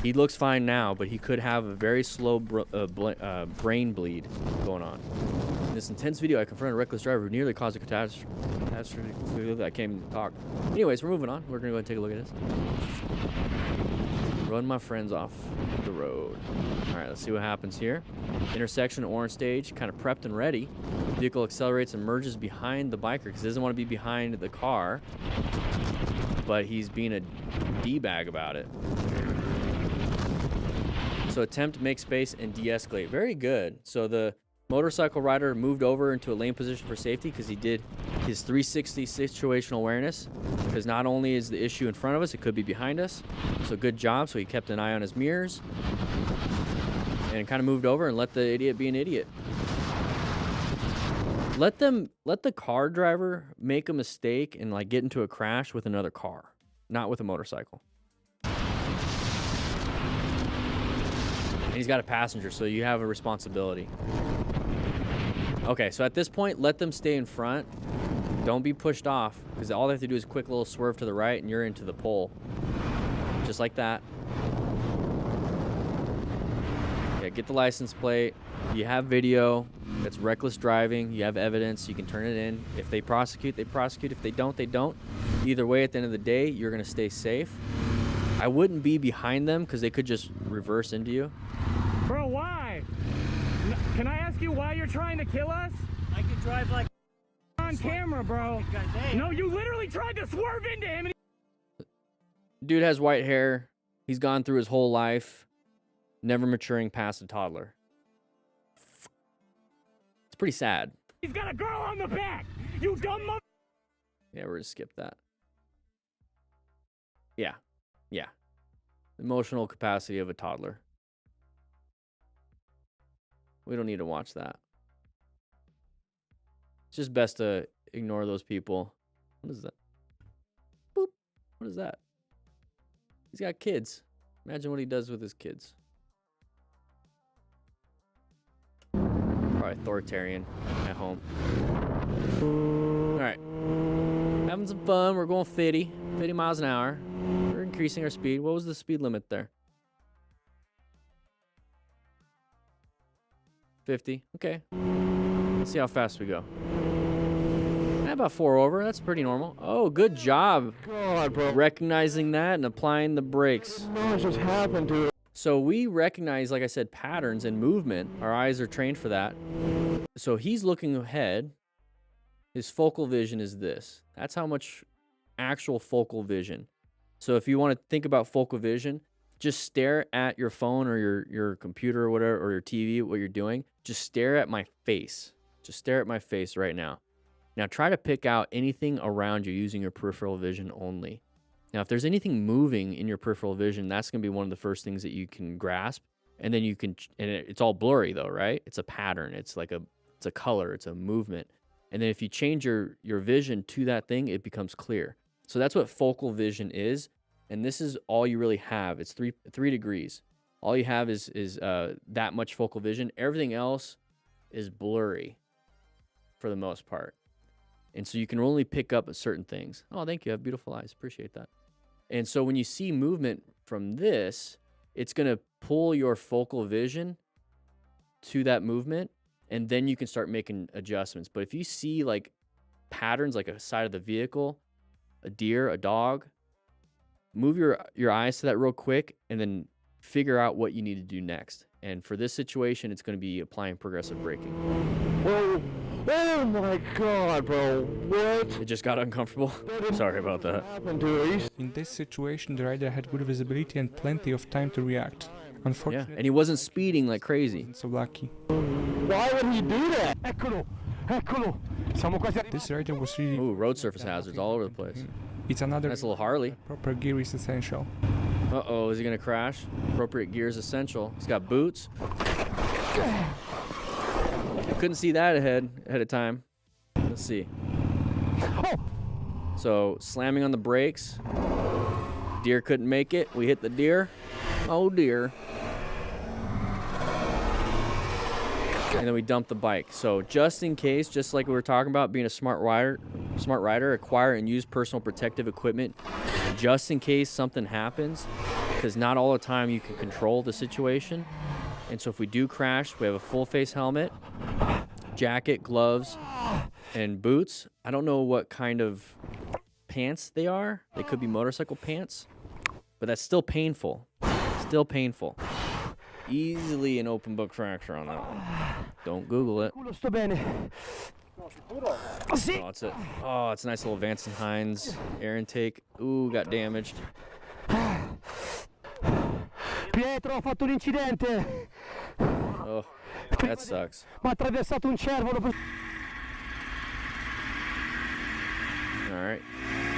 He looks fine now, but he could have a very slow brain bleed going on. In this intense video, I confronted a reckless driver who nearly caused a catastrophe. I can't even talk. Anyways, we're moving on. We're going to go ahead and take a look at this. run my friends off the road. All right, let's see what happens here. Intersection, orange stage, kind of prepped and ready. Vehicle accelerates and merges behind the biker because he doesn't want to be behind the car, but he's being a D-bag about it. So attempt to make space and de-escalate. Very good. So the motorcycle rider moved over into a lane position for safety because he did his 360 situational awareness, because not only is the issue in front of us, it could be behind us. So good job. So he kept an eye on his mirrors and kind of moved over and let the idiot be an idiot. Let the car driver make a mistake and like get into a crash with another car, not with a motorcycle. And he's got a passenger, so you have a responsibility. Okay, so at this point, let them stay in front. Don't be pushed off, because all they have to do is a quick little swerve to the right and you're into the pole. Just like that. Yeah, get the license plate. You have video. That's reckless driving. You have evidence. You can turn it in. If they prosecute, they prosecute. If they don't, they don't. Either way, at the end of the day, you're going to stay safe. I wouldn't be behind them because they could just reverse into you.
Bro, why? Can I ask you why you're trying to kill us?
I could drive like
On camera, bro. No, you literally tried to swerve into him.
Dude has white hair. He's gone through his whole life, never maturing past a toddler. It's pretty sad.
He's got a girl on the back. You dumb mother.
Yeah, we're gonna skip that. Yeah. Yeah. Emotional capacity of a toddler. We don't need to watch that. It's just best to ignore those people. What is that? Boop. What is that? He's got kids. Imagine what he does with his kids. Probably authoritarian at home. All right. Having some fun. We're going 50 miles an hour. We're increasing our speed. What was the speed limit there? 50. Okay. Let's see how fast we go. About 4 over. That's pretty normal. Oh, good job.
God, bro.
Recognizing that and applying the brakes.
What just happened to it?
So we recognize, like I said, patterns and movement. Our eyes are trained for that. So he's looking ahead. His focal vision is this. That's how much actual focal vision. So if you want to think about focal vision, just stare at your phone or your computer or whatever, or your TV, what you're doing. Just stare at my face. Just stare at my face right now. Now try to pick out anything around you using your peripheral vision only. Now, if there's anything moving in your peripheral vision, that's going to be one of the first things that you can grasp. And then you can, and it's all blurry though, right? It's a pattern. It's like it's a color. It's a movement. And then if you change your vision to that thing, it becomes clear. So that's what focal vision is. And this is all you really have. It's three degrees. All you have is that much focal vision. Everything else is blurry for the most part. And so you can only pick up certain things. Oh, thank you. I have beautiful eyes. Appreciate that. And so when you see movement from this, it's going to pull your focal vision to that movement, and then you can start making adjustments. But if you see like patterns, like a side of the vehicle, a deer, a dog, move your eyes to that real quick and then figure out what you need to do next. And for this situation, it's going to be applying progressive braking.
Whoa. Oh my God, bro. What?
It just got uncomfortable. Sorry about that.
Happened to it?
In this situation, the rider had good visibility and plenty of time to react.
Yeah,
Unfortunately,
and he wasn't speeding like crazy.
so lucky.
Why would he do that?
This rider was really...
Ooh, road surface hazards all over the place.
It's another...
Nice little Harley.
Proper gear is essential.
Uh-oh, is he going to crash? Appropriate gear is essential. He's got boots. Couldn't see that ahead of time. Let's see. So, slamming on the brakes. Deer couldn't make it. We hit the deer. Oh, dear. And then we dumped the bike. So, just in case, just like we were talking about, being a smart rider, acquire and use personal protective equipment just in case something happens, because not all the time you can control the situation. And so if we do crash, we have a full face helmet, jacket, gloves, and boots. I don't know what kind of pants they are. They could be motorcycle pants, but that's still painful. Still painful. Easily an open book fracture on that one. Don't Google it.
Culo sto bene.
Oh, it's a nice little Vance and Hines air intake. Ooh, got damaged.
Pietro, ho fatto un incidente.
Oh, that sucks.
Mi ha attraversato un cervo dopo.
All right.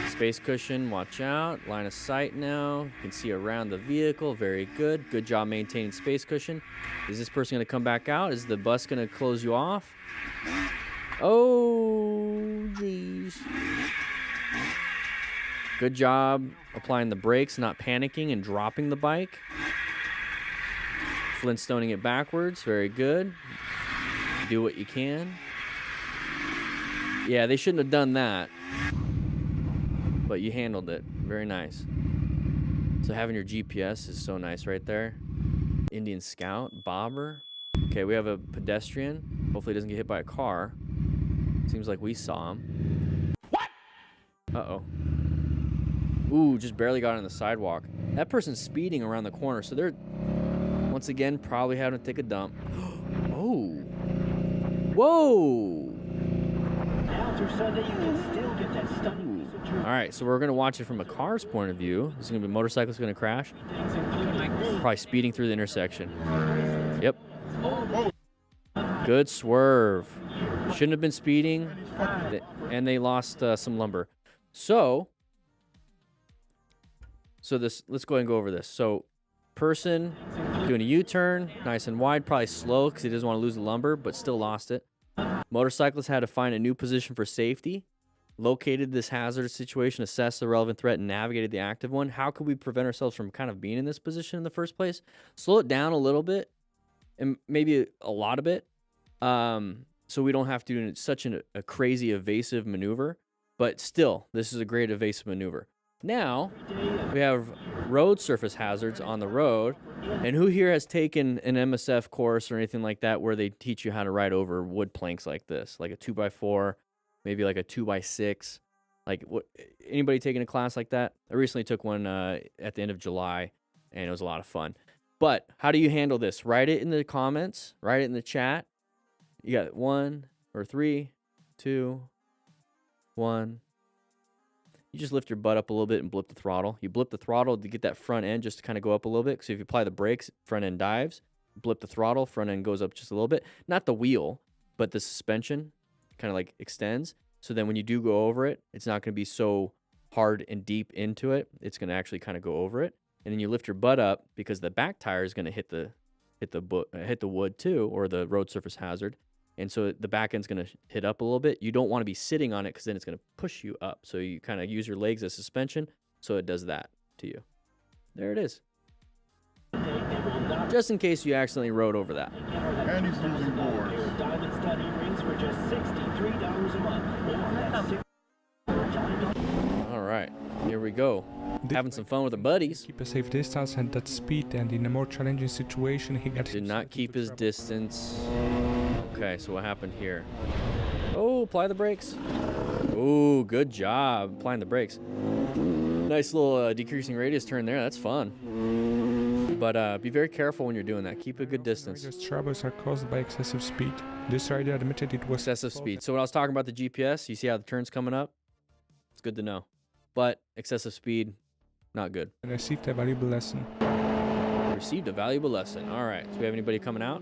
Space cushion, watch out. Line of sight now. You can see around the vehicle. Very good. Good job maintaining space cushion. Is this person going to come back out? Is the bus going to close you off? Oh, jeez. Good job applying the brakes, not panicking and dropping the bike. Flintstoning it backwards. Very good. Do what you can. Yeah, they shouldn't have done that. But you handled it. Very nice. So having your GPS is so nice right there. Indian Scout, bobber. Okay, we have a pedestrian. Hopefully he doesn't get hit by a car. Seems like we saw him. What? Uh-oh. Ooh, just barely got on the sidewalk. That person's speeding around the corner, so they're, once again, probably having to take a dump. Oh. Whoa. All right, so we're going to watch it from a car's point of view. This is going to be a motorcyclist going to crash. Probably speeding through the intersection. Yep. Good swerve. Shouldn't have been speeding, and they lost some lumber. So this, let's go ahead and go over this. So person doing a U-turn, nice and wide, probably slow because he doesn't want to lose the lumber, but still lost it. Motorcyclist had to find a new position for safety, located this hazardous situation, assessed the relevant threat, and navigated the active one. How could we prevent ourselves from kind of being in this position in the first place? Slow it down a little bit, and maybe a lot of it, so we don't have to do such a crazy evasive maneuver. But still, this is a great evasive maneuver. Now, we have road surface hazards on the road. And who here has taken an MSF course or anything like that where they teach you how to ride over wood planks like this? Like a 2x4, maybe like a 2x6. Like, anybody taking a class like that? I recently took one at the end of July, and it was a lot of fun. But how do you handle this? Write it in the comments. Write it in the chat. You got 1 or 3, 2, 1. You just lift your butt up a little bit and blip the throttle. You blip the throttle to get that front end just to kind of go up a little bit. So if you apply the brakes, front end dives. Blip the throttle, front end goes up just a little bit. Not the wheel, but the suspension kind of like extends. So then when you do go over it, it's not going to be so hard and deep into it. It's going to actually kind of go over it. And then you lift your butt up because the back tire is going to hit the wood too, or the road surface hazard. And so the back end's going to hit up a little bit. You don't want to be sitting on it because then it's going to push you up. So you kind of use your legs as suspension, so it does that to you. There it is. Just in case you accidentally rode over that.
And he's losing boards.
All right, here we go. Having some fun with the buddies.
Keep a safe distance and that speed, and in a more challenging situation he got...
Did not keep his distance. Okay, so what happened here? Oh, apply the brakes. Oh, good job applying the brakes. Nice little decreasing radius turn there. That's fun. But be very careful when you're doing that. Keep a good distance.
Rider's troubles are caused by excessive speed. This rider admitted it was...
Excessive speed. So when I was talking about the GPS, you see how the turn's coming up? It's good to know. But excessive speed, not good.
And received a valuable lesson.
Received a valuable lesson. All right. So we have anybody coming out?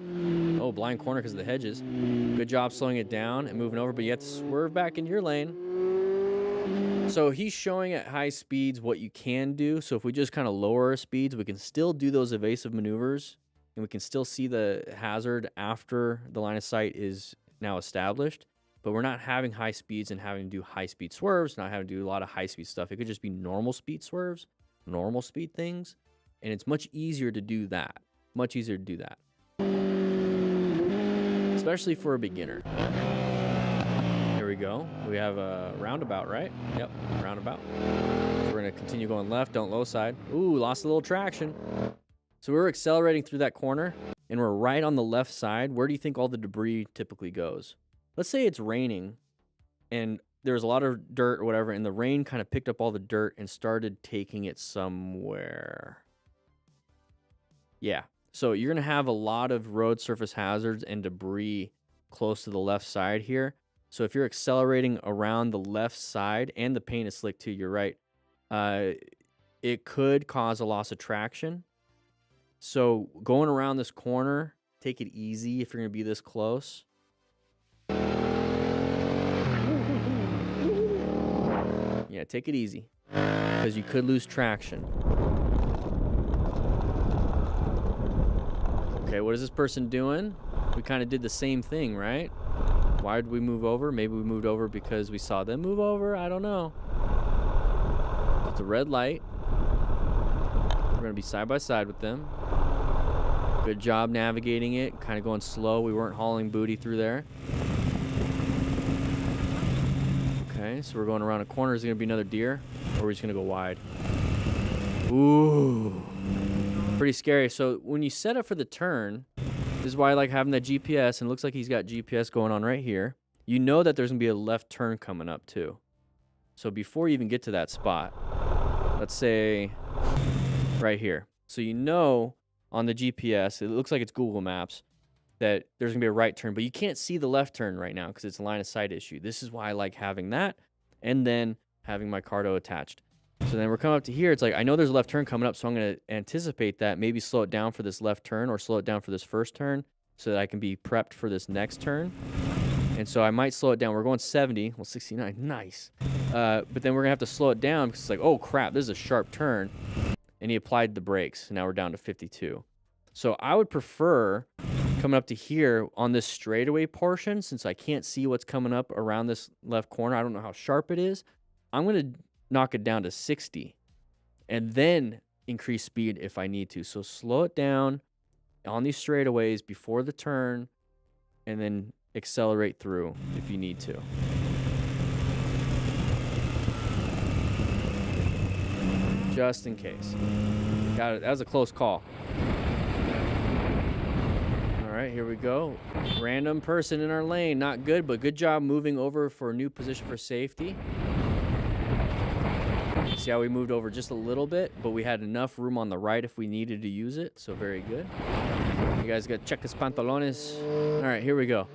Oh, blind corner because of the hedges. Good job slowing it down and moving over, but you have to swerve back in your lane. So he's showing at high speeds what you can do. So if we just kind of lower our speeds, we can still do those evasive maneuvers, and we can still see the hazard after the line of sight is now established. But we're not having high speeds and having to do high-speed swerves, not having to do a lot of high-speed stuff. It could just be normal speed swerves, normal speed things, and it's much easier to do that. Much easier to do that. Especially for a beginner. Here we go. We have a roundabout, right? Yep, roundabout. So we're going to continue going left, don't low side. Ooh, lost a little traction. So we're accelerating through that corner, and we're right on the left side. Where do you think all the debris typically goes? Let's say it's raining and there's a lot of dirt or whatever, and the rain kind of picked up all the dirt and started taking it somewhere. Yeah. So you're going to have a lot of road surface hazards and debris close to the left side here. So if you're accelerating around the left side, and the paint is slick too, you're right, it could cause a loss of traction. So going around this corner, take it easy if you're going to be this close. Yeah, take it easy because you could lose traction. Okay, what is this person doing? We kind of did the same thing, right? Why did we move over? Maybe we moved over because we saw them move over. I don't know. It's a red light. We're going to be side by side with them. Good job navigating it. Kind of going slow. We weren't hauling booty through there. Okay, so we're going around a corner. Is it going to be another deer? Or are we just going to go wide? Ooh. Pretty scary. So when you set up for the turn, this is why I like having that GPS, and it looks like he's got GPS going on right here. You know that there's going to be a left turn coming up too. So before you even get to that spot, let's say right here. So you know on the GPS, it looks like it's Google Maps, that there's going to be a right turn, but you can't see the left turn right now because it's a line of sight issue. This is why I like having that and then having my Cardo attached. So then we're coming up to here. It's like, I know there's a left turn coming up, so I'm going to anticipate that, maybe slow it down for this left turn or slow it down for this first turn so that I can be prepped for this next turn. And so I might slow it down. We're going 70. Well, 69. Nice. But then we're going to have to slow it down because it's like, oh, crap, this is a sharp turn. And he applied the brakes. Now we're down to 52. So I would prefer coming up to here on this straightaway portion, since I can't see what's coming up around this left corner. I don't know how sharp it is. I'm going to knock it down to 60 and then increase speed if I need to. So slow it down on these straightaways before the turn and then accelerate through if you need to. Just in case. Got it. That was a close call. All right, here we go. Random person in our lane. Not good, but good job moving over for a new position for safety. See how we moved over just a little bit, but we had enough room on the right if we needed to use it, so very good. You guys got to check his pantalones. All right, here we go.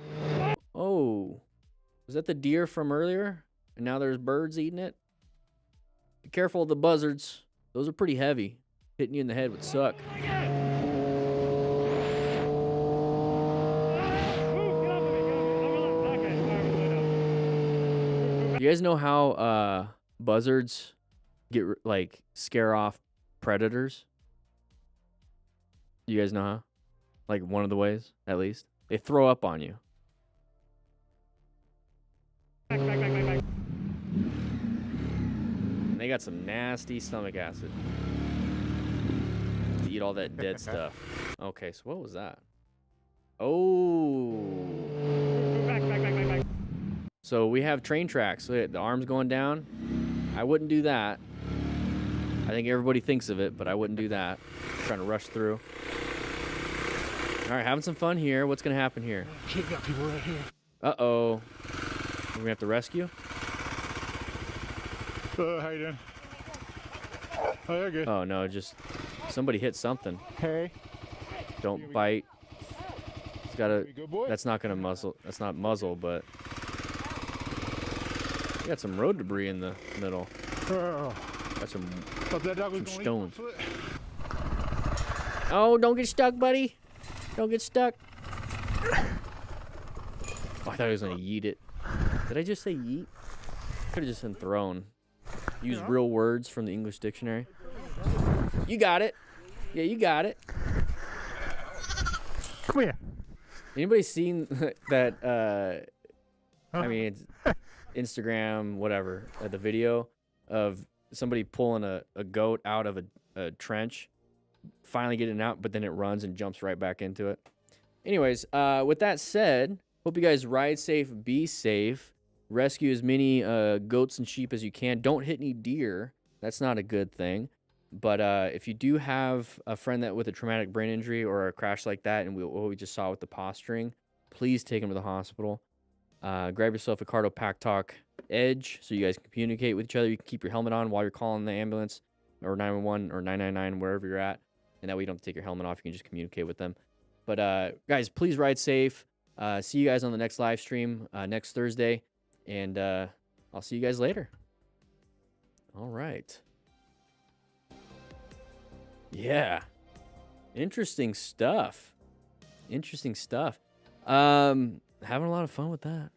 Oh, was that the deer from earlier? And now there's birds eating it? Be careful of the buzzards. Those are pretty heavy. Hitting you in the head would suck. You guys know how buzzards get like scare off predators? You guys know how? Like one of the ways, at least. They throw up on you. And they got some nasty stomach acid to eat all that dead stuff. Okay, so what was that? Oh. So we have train tracks. So the arm's going down. I wouldn't do that. I think everybody thinks of it, but I wouldn't do that. I'm trying to rush through. All right, having some fun here. What's going to happen here?
Shit, got people right here.
Uh-oh. We're going to have to rescue?
How you doing? Oh, you're good.
Oh, no, just somebody hit something.
Hey.
Don't bite. It's got to...
Good boy.
That's not going to muzzle. That's not muzzle, but... You got some road debris in the middle.
Oh.
Got some
That dog was
stones. Oh, don't get stuck, buddy. Don't get stuck. Oh, I thought he was going to yeet it. Did I just say yeet? Could have just been thrown. Use real words from the English dictionary. You got it. Yeah, you got it.
Come here.
Anybody seen that, I mean, it's Instagram, whatever, the video of somebody pulling a goat out of a trench, finally getting it out, but then it runs and jumps right back into it. Anyways, with that said, hope you guys ride safe, be safe, rescue as many goats and sheep as you can. Don't hit any deer. That's not a good thing. But if you do have a friend that with a traumatic brain injury or a crash like that, and what we just saw with the posturing, please take them to the hospital. Grab yourself a Cardo Pack Talk Edge so you guys can communicate with each other. You can keep your helmet on while you're calling the ambulance or 911 or 999, wherever you're at. and that way you don't have to take your helmet off. You can just communicate with them. But guys, please ride safe. See you guys on the next live stream next Thursday, and I'll see you guys later. All right. Yeah. Interesting stuff. Interesting stuff. Having a lot of fun with that.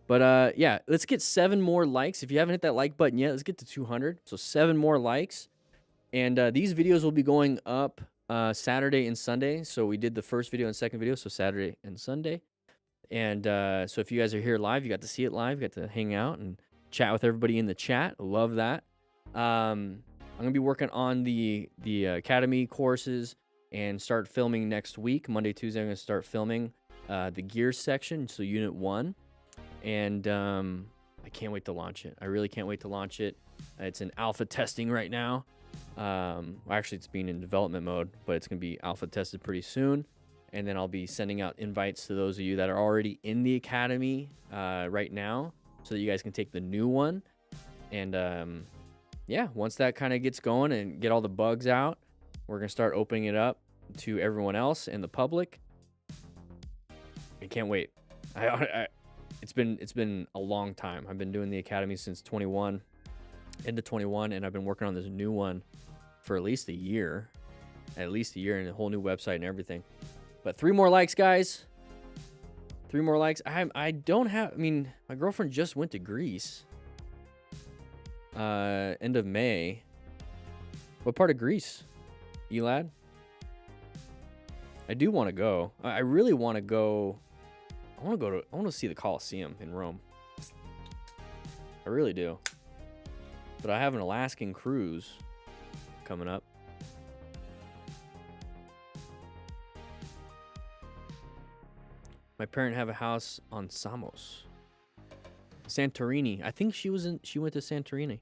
But yeah, let's get 7 more likes. If you haven't hit that like button yet, let's get to 200. So 7 more likes. And these videos will be going up Saturday and Sunday. So we did the first video and second video, so Saturday and Sunday. And so if you guys are here live, you got to see it live, you got to hang out and chat with everybody in the chat. Love that. I'm gonna be working on the academy courses and start filming next week. Monday, Tuesday, I'm gonna start filming the gear section, so unit 1. And I can't wait to launch it. I really can't wait to launch it. It's in alpha testing right now. Well, actually, it's being in development mode, but it's gonna be alpha tested pretty soon. And then I'll be sending out invites to those of you that are already in the academy right now, so that you guys can take the new one. And yeah, once that kind of gets going and get all the bugs out, we're gonna start opening it up to everyone else and the public. I can't wait. It's been a long time. I've been doing the academy since 21, into 21, and I've been working on this new one for at least a year, and a whole new website and everything. But 3 more likes, guys. 3 more likes. I mean, my girlfriend just went to Greece. End of May. What part of Greece, Elad? I do want to go. I really want to go. I want to see the Colosseum in Rome. I really do. But I have an Alaskan cruise coming up. My parents have a house on Samos. Santorini. I think she went to Santorini.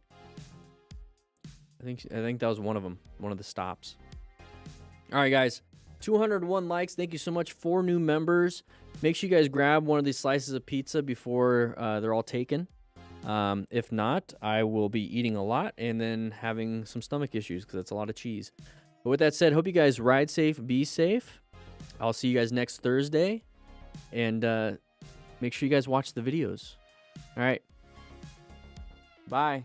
I think that was one of them, one of the stops. All right, guys. 201 likes. Thank you so much. 4 new members. Make sure you guys grab one of these slices of pizza before they're all taken. If not, I will be eating a lot and then having some stomach issues because that's a lot of cheese. But with that said, hope you guys ride safe, be safe. I'll see you guys next Thursday. And make sure you guys watch the videos. All right. Bye.